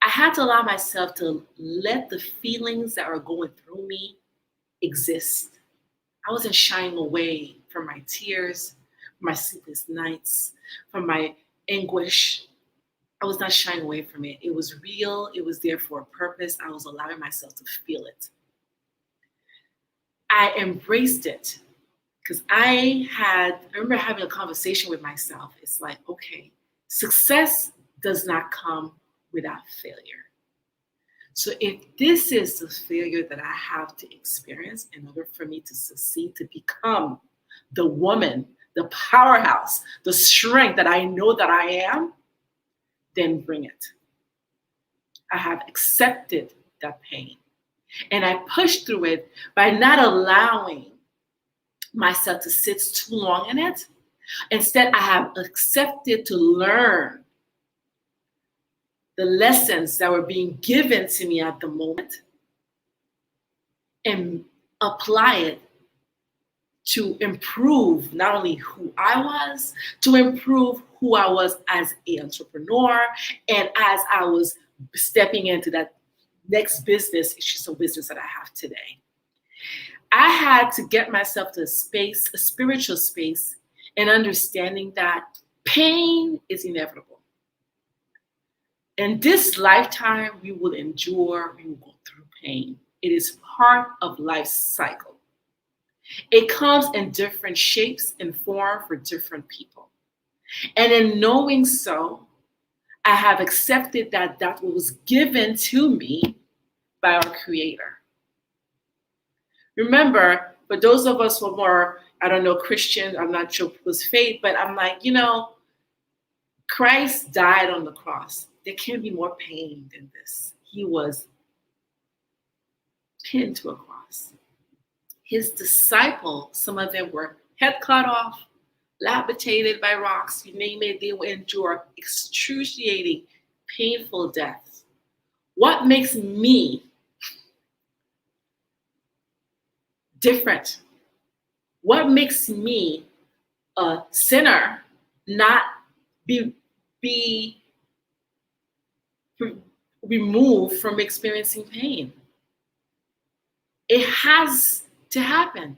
I had to allow myself to let the feelings that are going through me exist. I wasn't shying away from my tears, from my sleepless nights, from my anguish. I was not shying away from it. It was real. It was there for a purpose. I was allowing myself to feel it. I embraced it because I remember having a conversation with myself. It's like, okay, success does not come without failure. So if this is the failure that I have to experience in order for me to succeed, to become the woman, the powerhouse, the strength that I know that I am, then bring it. I have accepted that pain. And I pushed through it by not allowing myself to sit too long in it. Instead, I have accepted to learn the lessons that were being given to me at the moment and apply it to improve not only who I was, to improve who I was as an entrepreneur, and as I was stepping into that next business, it's just a business that I have today. I had to get myself to a space, a spiritual space, and understanding that pain is inevitable. In this lifetime, we will endure, we will go through pain. It is part of life's cycle. It comes in different shapes and form for different people. And in knowing so, I have accepted that that was given to me by our Creator. Remember, for those of us who are more, I don't know, Christian, I'm not sure people's faith, but I'm like, Christ died on the cross. There can't be more pain than this. He was pinned to a cross. His disciples, some of them were head cut off, lapidated by rocks, you name it, they will endure excruciating, painful deaths. What makes me different? What makes me a sinner not be be removed from experiencing pain. It has to happen.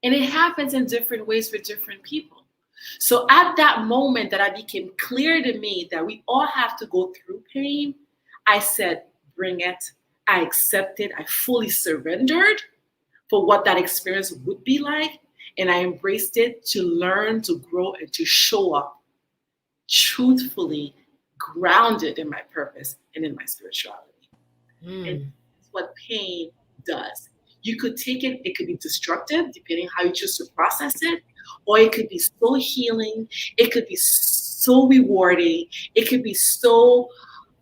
And it happens in different ways for different people. So at that moment that it became clear to me that we all have to go through pain, I said, bring it. I accepted. I fully surrendered for what that experience would be like. And I embraced it to learn, to grow, and to show up truthfully, grounded in my purpose and in my spirituality. And that's what pain does. You could take it, it could be destructive, depending how you choose to process it, or it could be so healing, it could be so rewarding, it could be so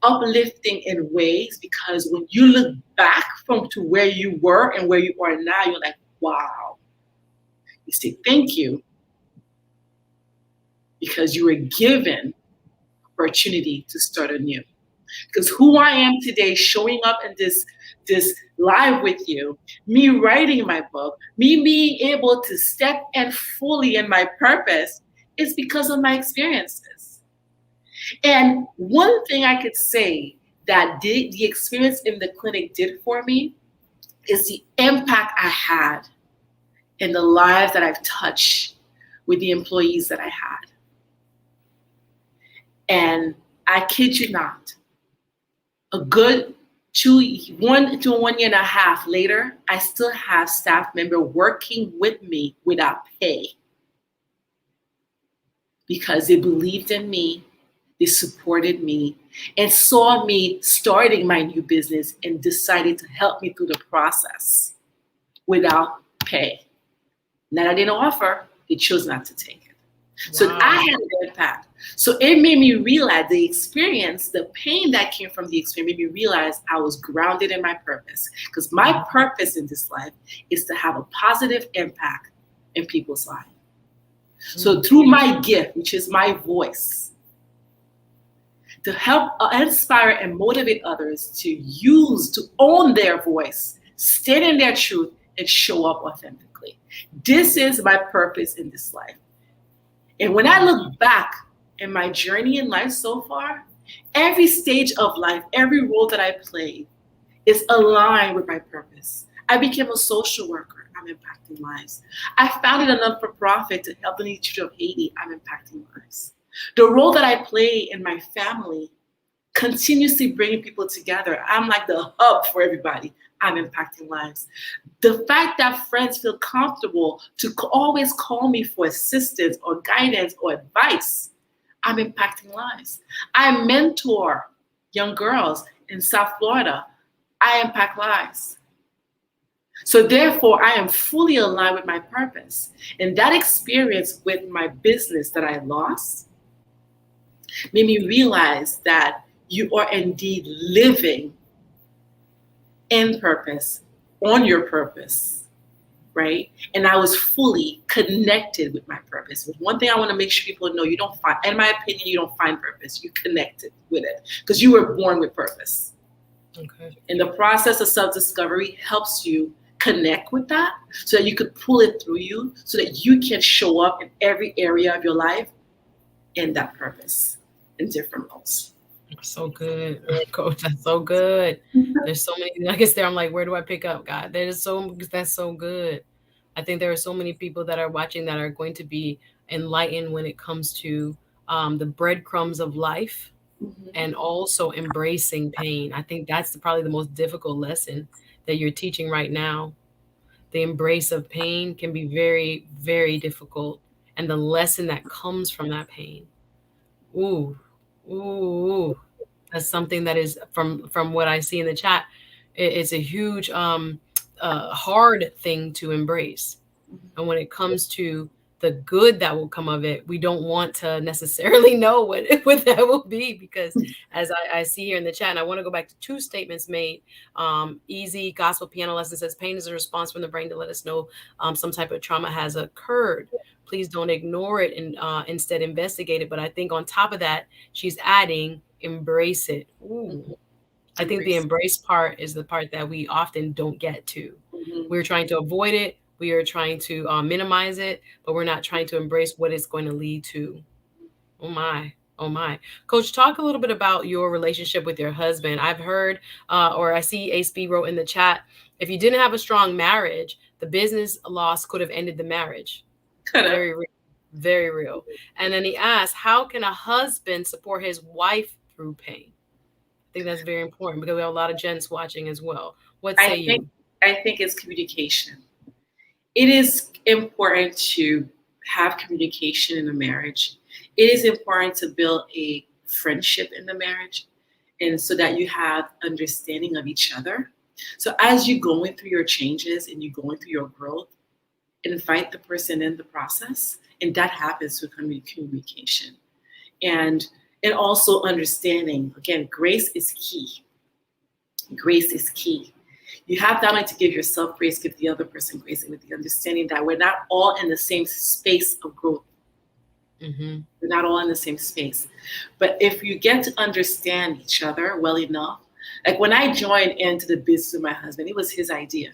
uplifting in ways, because when you look back from to where you were and where you are now, you're like, wow. You say thank you because you were given opportunity to start anew. Because who I am today, showing up in this live with you, me writing my book, me being able to step in fully in my purpose, is because of my experiences. And one thing I could say that the experience in the clinic did for me is the impact I had in the lives that I've touched with the employees that I had. And I kid you not, a good 1 to 1 year and a half later, I still have staff member working with me without pay because they believed in me, they supported me, and saw me starting my new business and decided to help me through the process without pay. Not that I didn't offer, they chose not to take it. So wow. I had an impact. So it made me realize the experience, the pain that came from the experience made me realize I was grounded in my purpose. Because my purpose in this life is to have a positive impact in people's lives. So through my gift, which is my voice, to help inspire and motivate others to use, to own their voice, stand in their truth, and show up authentically. This is my purpose in this life. And when I look back in my journey in life so far, every stage of life, every role that I played is aligned with my purpose. I became a social worker. I'm impacting lives. I founded a not-for-profit to help the needy children of Haiti. I'm impacting lives. The role that I play in my family, continuously bringing people together. I'm like the hub for everybody. I'm impacting lives. The fact that friends feel comfortable to always call me for assistance or guidance or advice, I'm impacting lives. I mentor young girls in South Florida. I impact lives. So therefore, I am fully aligned with my purpose. And that experience with my business that I lost made me realize that you are indeed living in purpose, on your purpose, right? And I was fully connected with my purpose. But one thing I want to make sure people know, you don't find, in my opinion, you don't find purpose. You connected with it because you were born with purpose. Okay. And the process of self-discovery helps you connect with that so that you could pull it through you so that you can show up in every area of your life in that purpose in different roles. So good, Coach. That's so good. There's so many nuggets there. I'm like, where do I pick up, God? That's so good. I think there are so many people that are watching that are going to be enlightened when it comes to the breadcrumbs of life and also embracing pain. I think that's probably the most difficult lesson that you're teaching right now. The embrace of pain can be very, very difficult. And the lesson that comes from that pain. Ooh. That's something that is from what I see in the chat. It's a huge hard thing to embrace. And when it comes to the good that will come of it, we don't want to necessarily know what that will be, because as I see here in the chat, and I want to go back to two statements made. Easy Gospel Piano Lesson says, pain is a response from the brain to let us know some type of trauma has occurred. Please don't ignore it and instead investigate it. But I think on top of that, she's adding, embrace it. Ooh. I think the embrace part is the part that we often don't get to. We're trying to avoid it. We are trying to minimize it, but we're not trying to embrace what it's going to lead to. Oh my. Oh my. Coach, talk a little bit about your relationship with your husband. I've heard, or I see Ace B wrote in the chat, if you didn't have a strong marriage, the business loss could have ended the marriage. Could have. Very real. Very real. And then he asked, how can a husband support his wife through pain? I think that's very important because we have a lot of gents watching as well. What I say think you? I think it's communication. It is important to have communication in a marriage. It is important to build a friendship in the marriage, and so that you have understanding of each other. So as you're going through your changes and you're going through your growth, invite the person in the process, and that happens through communication. And also understanding, again, grace is key. Grace is key. You have that only to give yourself grace, give the other person grace, and with the understanding that we're not all in the same space of growth. Mm-hmm. We're not all in the same space. But if you get to understand each other well enough, like when I joined into the business with my husband, it was his idea.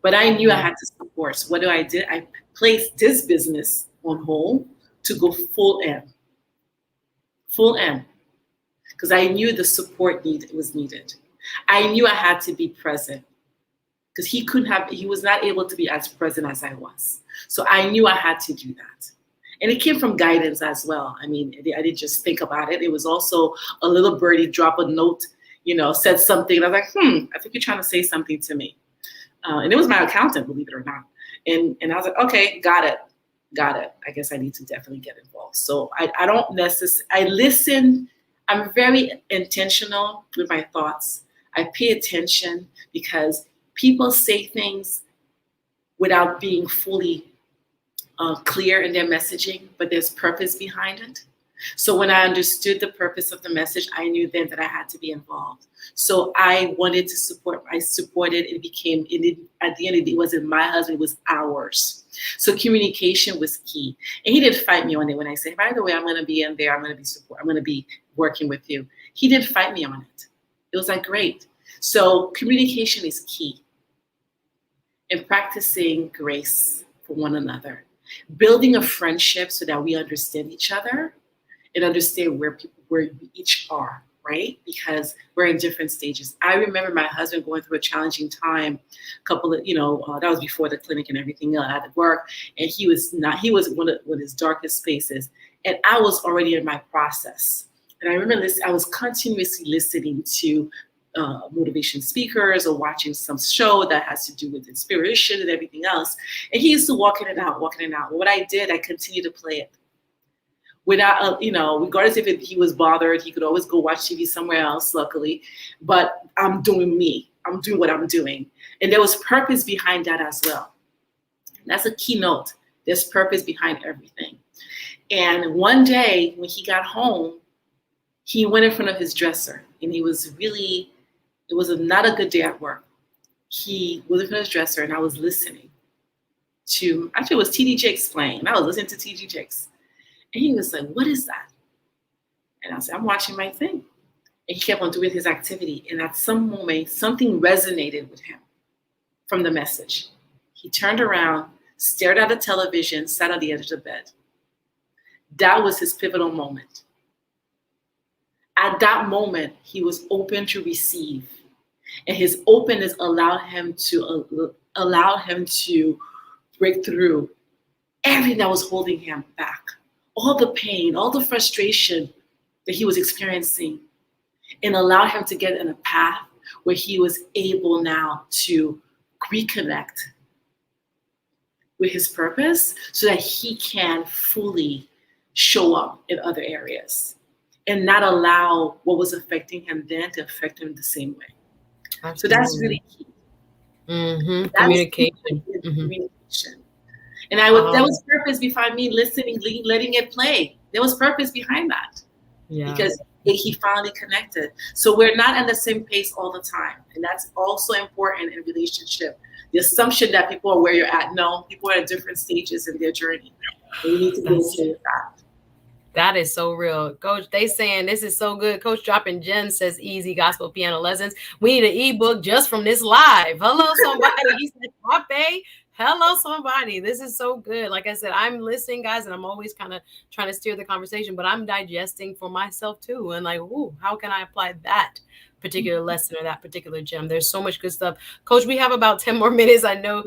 But I knew I Mm-hmm. had to support. So what did? I placed this business on hold to go full M, full M, because I knew the support need was needed. I knew I had to be present because he was not able to be as present as I was. So I knew I had to do that. And it came from guidance as well. I mean, I didn't just think about it. It was also a little birdie drop a note, said something. And I was like, I think you're trying to say something to me. And it was my accountant, believe it or not. And I was like, okay, got it. Got it. I guess I need to definitely get involved. So I don't necessarily, I listen. I'm very intentional with my thoughts. I pay attention because people say things without being fully clear in their messaging, but there's purpose behind it. So when I understood the purpose of the message, I knew then that I had to be involved. So I wanted to support. I supported. It became. At the end of the day, it wasn't my husband. It was ours. So communication was key. And he didn't fight me on it when I said, by the way, I'm going to be in there. I'm going to be support. I'm going to be working with you. He didn't fight me on it. It was like, great. So communication is key. And practicing grace for one another, building a friendship so that we understand each other and understand where we each are, right? Because we're in different stages. I remember my husband going through a challenging time, that was before the clinic and everything else at work, and he was one of his darkest spaces, and I was already in my process. And I remember I was continuously listening to motivation speakers or watching some show that has to do with inspiration and everything else. And he used to walk in and out, walking in and out. What I did, I continued to play it without, regardless if he was bothered, he could always go watch TV somewhere else, luckily. But I'm doing me. I'm doing what I'm doing. And there was purpose behind that as well. That's a keynote. There's purpose behind everything. And one day when he got home, he went in front of his dresser, and it was not a good day at work. He was in front of his dresser, and I was listening to, actually it was TD Jakes playing, and I was listening to TD Jakes. And he was like, what is that? And I said, I'm watching my thing. And he kept on doing his activity. And at some moment, something resonated with him from the message. He turned around, stared at the television, sat on the edge of the bed. That was his pivotal moment. At that moment, he was open to receive. And his openness allowed him to break through everything that was holding him back. All the pain, all the frustration that he was experiencing, and allow him to get in a path where he was able now to reconnect with his purpose so that he can fully show up in other areas and not allow what was affecting him then to affect him the same way. Absolutely. So that's really key. Mm-hmm. Communication. Communication. And there was purpose behind me listening, letting it play. There was purpose behind that. Yeah. Because he finally connected. So we're not at the same pace all the time. And that's also important in relationship. The assumption that people are where you're at. No, people are at different stages in their journey. And you need to be okay with that. That is so real. Coach, they saying this is so good. Coach Dropping Gems says easy gospel piano lessons. We need an ebook just from this live. Hello, somebody. He said, Pape, Hello, somebody. This is so good. Like I said, I'm listening, guys, and I'm always kind of trying to steer the conversation, but I'm digesting for myself too. And like, ooh, how can I apply that particular lesson or that particular gem? There's so much good stuff. Coach, we have about 10 more minutes. I know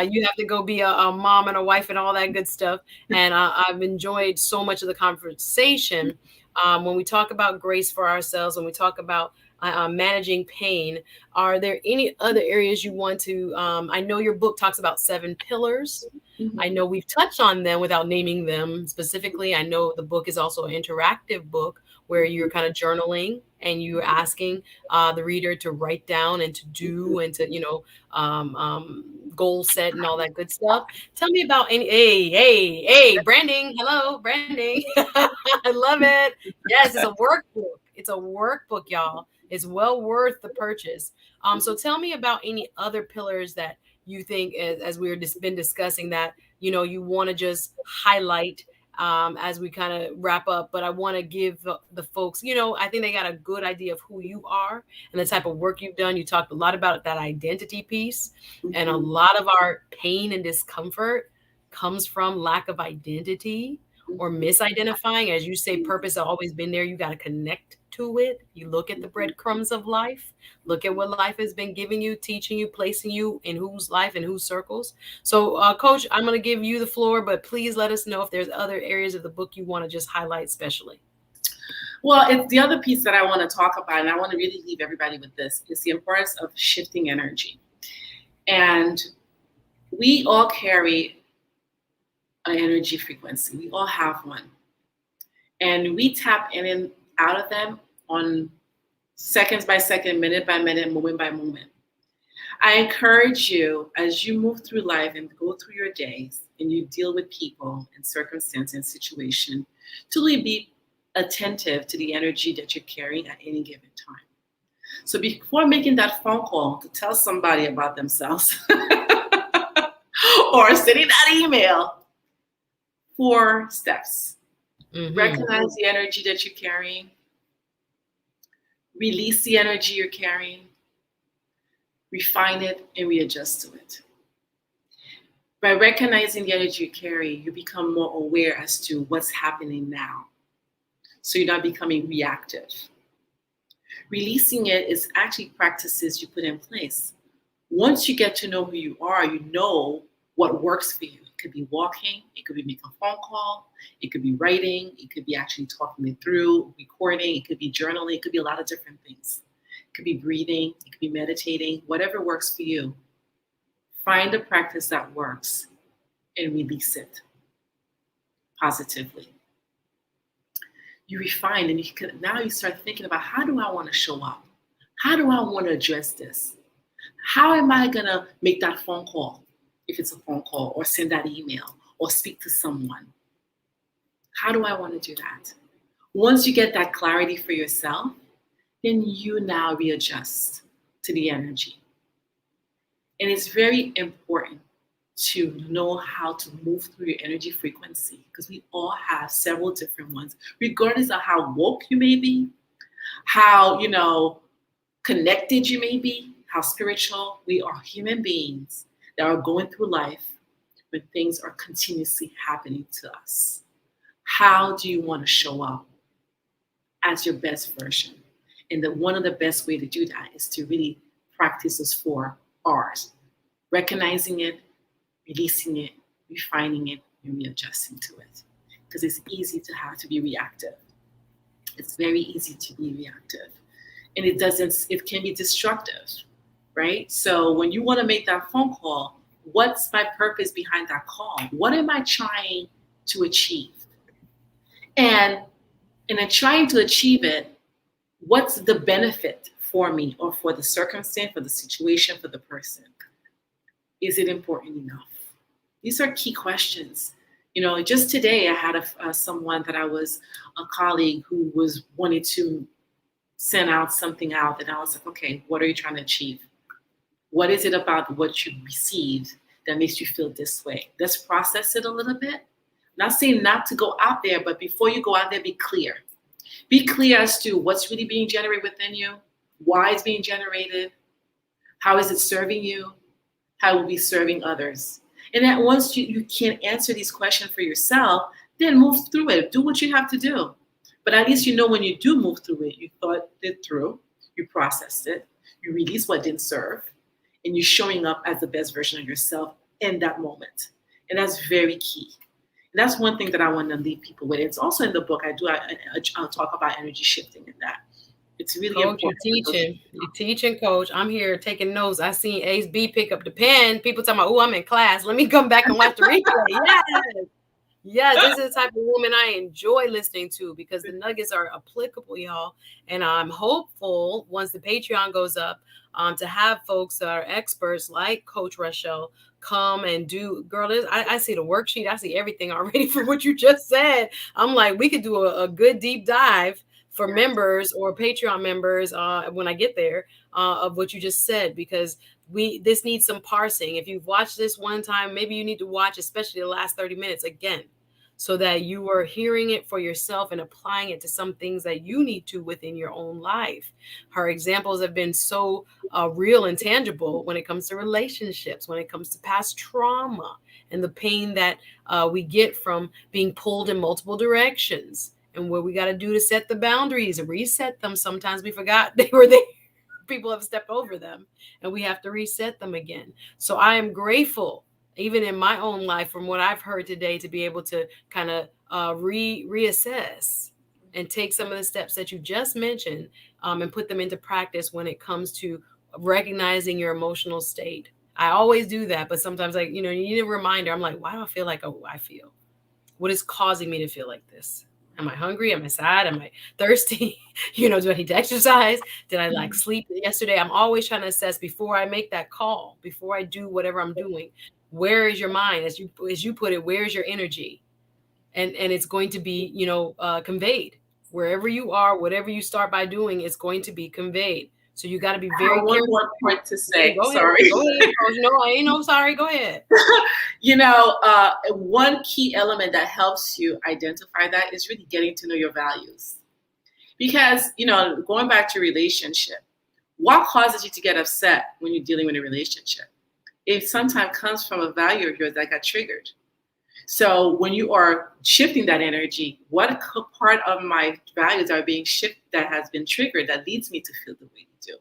you have to go be a mom and a wife and all that good stuff. And I've enjoyed so much of the conversation. When we talk about grace for ourselves, when we talk about managing pain, are there any other areas you want to? I know your book talks about 7 pillars. I know we've touched on them without naming them specifically. I know the book is also an interactive book where you're kind of journaling and you're asking the reader to write down and to do and to, goal set and all that good stuff. Tell me about any, hey, branding. Hello, branding. I love it. Yes, it's a workbook. It's a workbook, y'all. It's well worth the purchase. So tell me about any other pillars that you think, as we've just been discussing, that you want to just highlight as we kind of wrap up. But I want to give the folks, I think they got a good idea of who you are and the type of work you've done. You talked a lot about that identity piece, and a lot of our pain and discomfort comes from lack of identity or misidentifying. As you say, purpose has always been there. You got to connect to it. You look at the breadcrumbs of life, look at what life has been giving you, teaching you, placing you in whose life and whose circles. So, Coach, I'm going to give you the floor, but please let us know if there's other areas of the book you want to just highlight especially. Well, it's the other piece that I want to talk about, and I want to really leave everybody with this, is the importance of shifting energy. And we all carry an energy frequency. We all have one. And we tap in and out of them on seconds by second, minute by minute, moment by moment. I encourage you, as you move through life and go through your days and you deal with people and circumstance and situation, to really be attentive to the energy that you're carrying at any given time. So before making that phone call to tell somebody about themselves or sending that email, 4 steps. Recognize the energy that you're carrying. Release the energy you're carrying. Refine it and readjust to it. By recognizing the energy you carry, you become more aware as to what's happening now. So you're not becoming reactive. Releasing it is actually practices you put in place. Once you get to know who you are, you know what works for you. It could be walking, it could be making a phone call, it could be writing, it could be actually talking it through, recording, it could be journaling, it could be a lot of different things. It could be breathing, it could be meditating, whatever works for you. Find a practice that works and release it positively. You refine and now you start thinking about, how do I want to show up? How do I want to address this? How am I going to make that phone call, if it's a phone call, or send that email, or speak to someone? How do I want to do that? Once you get that clarity for yourself, then you now readjust to the energy. And it's very important to know how to move through your energy frequency, because we all have several different ones, regardless of how woke you may be, how, connected you may be, how spiritual. We are human beings that are going through life when things are continuously happening to us. How do you want to show up as your best version? And one of the best way to do that is to really practice those 4 R's. Recognizing it, releasing it, refining it, and readjusting to it. Because it's easy to be reactive. It's very easy to be reactive. And it can be destructive, right? So when you want to make that phone call, what's my purpose behind that call? What am I trying to achieve? And in trying to achieve it, what's the benefit for me or for the circumstance, for the situation, for the person? Is it important enough? These are key questions. Just today I had someone that a colleague who was wanting to send out something out, and I was like, okay, what are you trying to achieve? What is it about what you received that makes you feel this way? Let's process it a little bit. Not saying not to go out there, but before you go out there, be clear. Be clear as to what's really being generated within you, why it's being generated, how is it serving you, how it will be serving others. And that once you can't answer these questions for yourself, then move through it. Do what you have to do. But at least you know when you do move through it, you thought it through, you processed it, you release what didn't serve, and you're showing up as the best version of yourself in that moment. And that's very key. And that's one thing that I want to leave people with. It's also in the book. I'll talk about energy shifting in that. It's really Coach, important. you're teaching, Coach. I'm here taking notes. I seen Ace B pick up the pen. People talking about, oh, I'm in class. Let me come back and watch the replay. Yes. Yes, this is the type of woman I enjoy listening to because the nuggets are applicable, y'all. And I'm hopeful once the Patreon goes up to have folks that are experts like Coach Rachelle come and do. Girl, I see the worksheet. I see everything already from what you just said. I'm like, we could do a good deep dive for members or Patreon members when I get there of what you just said, because this needs some parsing. If you've watched this one time, maybe you need to watch especially the last 30 minutes again, so that you are hearing it for yourself and applying it to some things that you need to within your own life. Her examples have been so real and tangible when it comes to relationships, when it comes to past trauma and the pain that we get from being pulled in multiple directions, and what we got to do to set the boundaries and reset them. Sometimes we forgot they were there. People have stepped over them and we have to reset them again. So I am grateful, even in my own life, from what I've heard today, to be able to kind of reassess and take some of the steps that you just mentioned and put them into practice when it comes to recognizing your emotional state. I always do that, but sometimes you need a reminder. I'm like, why do I feel like I feel? What is causing me to feel like this? Am I hungry? Am I sad? Am I thirsty? Do I need to exercise? Did I lack sleep yesterday? I'm always trying to assess before I make that call, before I do whatever I'm doing. Where is your mind? As you put it, where is your energy? And it's going to be, conveyed. Wherever you are, whatever you start by doing, it's going to be conveyed. So you got to be very careful. One more point to say. Go Sorry. Ahead. Go ahead. No, I ain't no sorry. Go ahead. One key element that helps you identify that is really getting to know your values. Because, going back to relationship, what causes you to get upset when you're dealing with a relationship? It sometimes comes from a value of yours that got triggered. So when you are shifting that energy, what part of my values are being shifted that has been triggered that leads me to feel the way you do?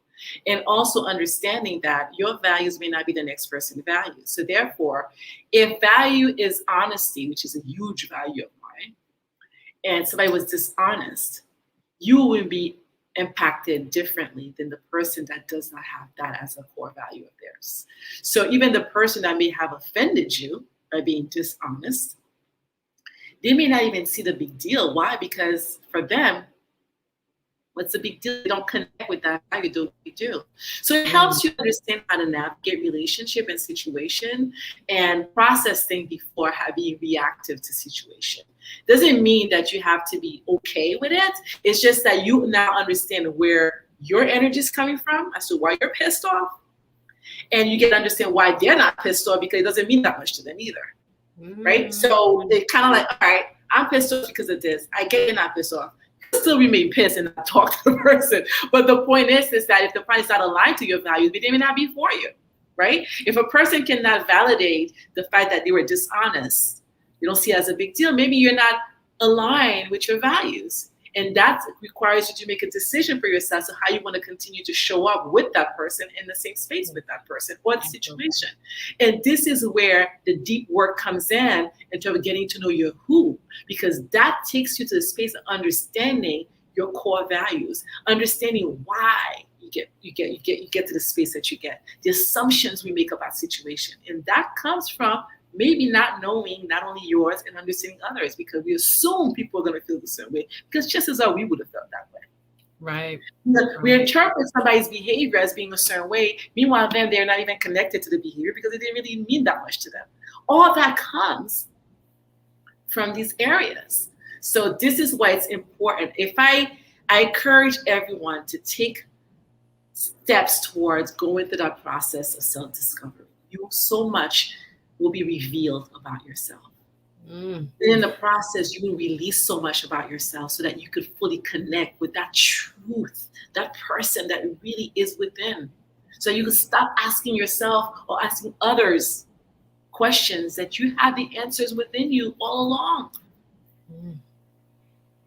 And also understanding that your values may not be the next person's values. So therefore, if value is honesty, which is a huge value of mine, and somebody was dishonest, you will be impacted differently than the person that does not have that as a core value of theirs. So even the person that may have offended you by being dishonest, they may not even see the big deal. Why? Because for them, what's the big deal? They don't connect with that value, do what we do. So it helps you understand how to navigate relationship and situation and process things before being reactive to situation. Doesn't mean that you have to be okay with it. It's just that you now understand where your energy is coming from as to why you're pissed off. And you get to understand why they're not pissed off, because it doesn't mean that much to them either. Right? So they kind of like, all right, I'm pissed off because of this. I get you're not pissed off. You still remain pissed and not talk to the person. But the point is that if the party's not aligned to your values, they may not be for you. Right? If a person cannot validate the fact that they were dishonest, you don't see it as a big deal. Maybe you're not aligned with your values. And that requires you to make a decision for yourself so how you want to continue to show up with that person in the same space with that person or the situation. And this is where the deep work comes in terms of getting to know your who, because that takes you to the space of understanding your core values, understanding why you get to the space that you get, the assumptions we make about situation. And that comes from maybe not knowing not only yours and understanding others, because we assume people are going to feel the same way, because just as though we would have felt that way. Right. We interpret somebody's behavior as being a certain way. Meanwhile, then they're not even connected to the behavior because it didn't really mean that much to them. All that comes from these areas. So this is why it's important. I encourage everyone to take steps towards going through that process of self-discovery. So much will be revealed about yourself. And in the process, you will release so much about yourself so that you could fully connect with that truth, that person that really is within. So you can stop asking yourself or asking others questions that you have the answers within you all along. Mm.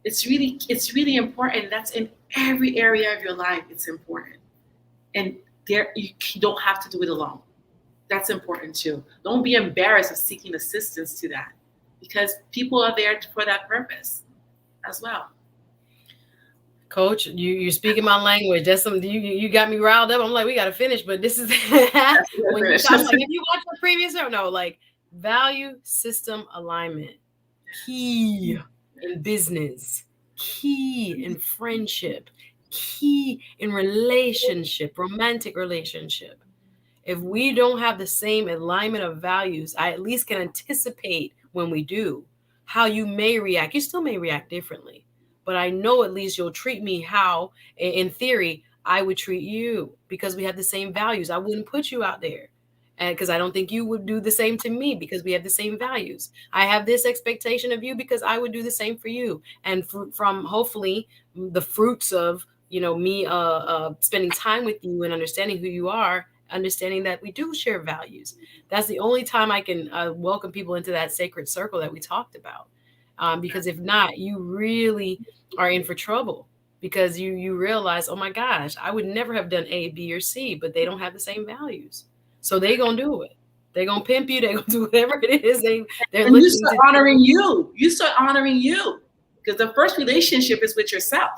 It's really important. That's in every area of your life. It's important. And there you don't have to do it alone. That's important too. Don't be embarrassed of seeking assistance to that, because people are there for that purpose as well. Coach, you're speaking my language. That's something you got me riled up. I'm like, we got to finish, but this is That's when you finish. talk, like, if you watch the previous or no, like value system alignment, key in business, key in friendship, key in relationship, romantic relationship. If we don't have the same alignment of values, I at least can anticipate when we do how you may react. You still may react differently, but I know at least you'll treat me how, in theory, I would treat you because we have the same values. I wouldn't put you out there. And because I don't think you would do the same to me because we have the same values. I have this expectation of you because I would do the same for you. And from hopefully the fruits of me spending time with you and understanding who you are, understanding that we do share values. That's the only time I can welcome people into that sacred circle that we talked about. Because if not, you really are in for trouble because you realize, oh my gosh, I would never have done A, B, or C, but they don't have the same values. So they gonna do it. They're gonna pimp you, they're gonna do whatever it is they're And you looking start to honoring you. You start honoring you, because the first relationship is with yourself.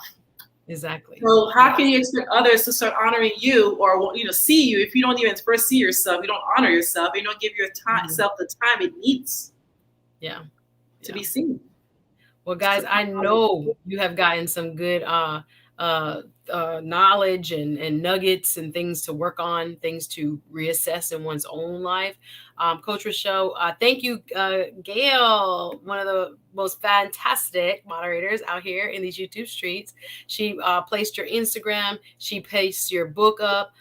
exactly. So how Yeah. can you expect others to start honoring you, or see you, if you don't even first see yourself? You don't honor yourself. You don't give yourself the time it needs Yeah. to Yeah. be seen. Well, guys, I know you have gotten some good knowledge and nuggets and things to work on, things to reassess in one's own life. Coach Rachelle, thank you, Gail, one of the most fantastic moderators out here in these YouTube streets. She placed your Instagram. She placed your book up.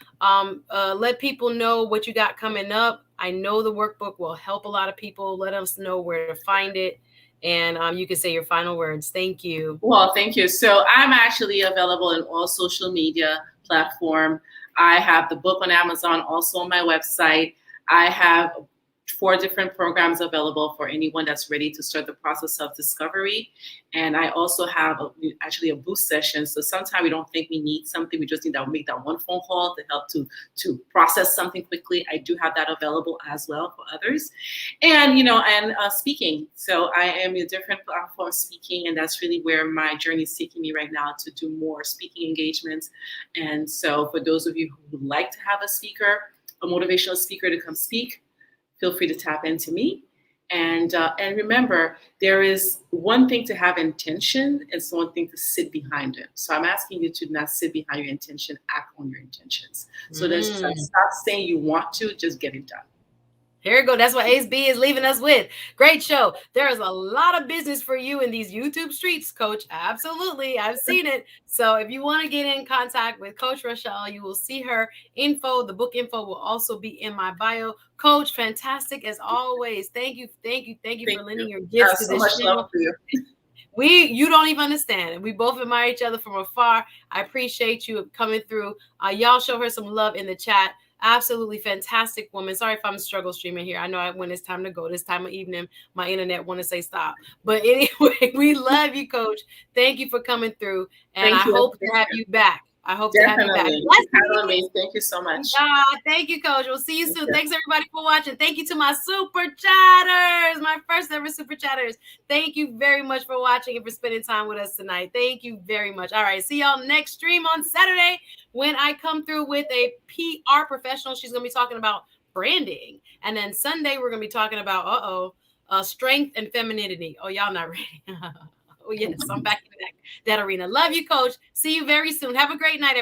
Let people know what you got coming up. I know the workbook will help a lot of people. Let us know where to find it. And you can say your final words. Thank you. Well, thank you. So I'm actually available in all social media platform. I have the book on Amazon, also on my website. I have 4 different programs available for anyone that's ready to start the process of discovery. And I also have actually a boost session. So sometimes we don't think we need something. We just need to make that one phone call to help to process something quickly. I do have that available as well for others. And, speaking. So I am in different platforms speaking, and that's really where my journey is taking me right now, to do more speaking engagements. And so for those of you who would like to have a motivational speaker to come speak, feel free to tap into me. And remember, there is one thing to have intention, it's one thing to sit behind it. So I'm asking you to not sit behind your intention, act on your intentions. So there's stop saying you want to, just get it done. Here we go. That's what Ace B is leaving us with. Great show. There is a lot of business for you in these YouTube streets, Coach. Absolutely. I've seen it. So if you want to get in contact with Coach Rachelle, you will see her info. The book info will also be in my bio. Coach, fantastic as always. Thank you. Thank you. Thank you for lending your gifts to so this much channel. love for you. You don't even understand. We both admire each other from afar. I appreciate you coming through. Y'all show her some love in the chat. Absolutely fantastic woman. Sorry if I'm struggle streaming here. I know when it's time to go, this time of evening, my internet want to say stop. But anyway, we love you, Coach. Thank you for coming through. And I hope to have you back. I hope to have you back. Thank you so much. Thank you, Coach. We'll see you soon. Thanks, everybody, for watching. Thank you to my super chatters, my first ever super chatters. Thank you very much for watching and for spending time with us tonight. Thank you very much. All right, see y'all next stream on Saturday when I come through with a PR professional. She's going to be talking about branding. And then Sunday, we're going to be talking about, strength and femininity. Oh, y'all not ready. Oh, yes, I'm back in that arena. Love you, Coach. See you very soon. Have a great night, everybody.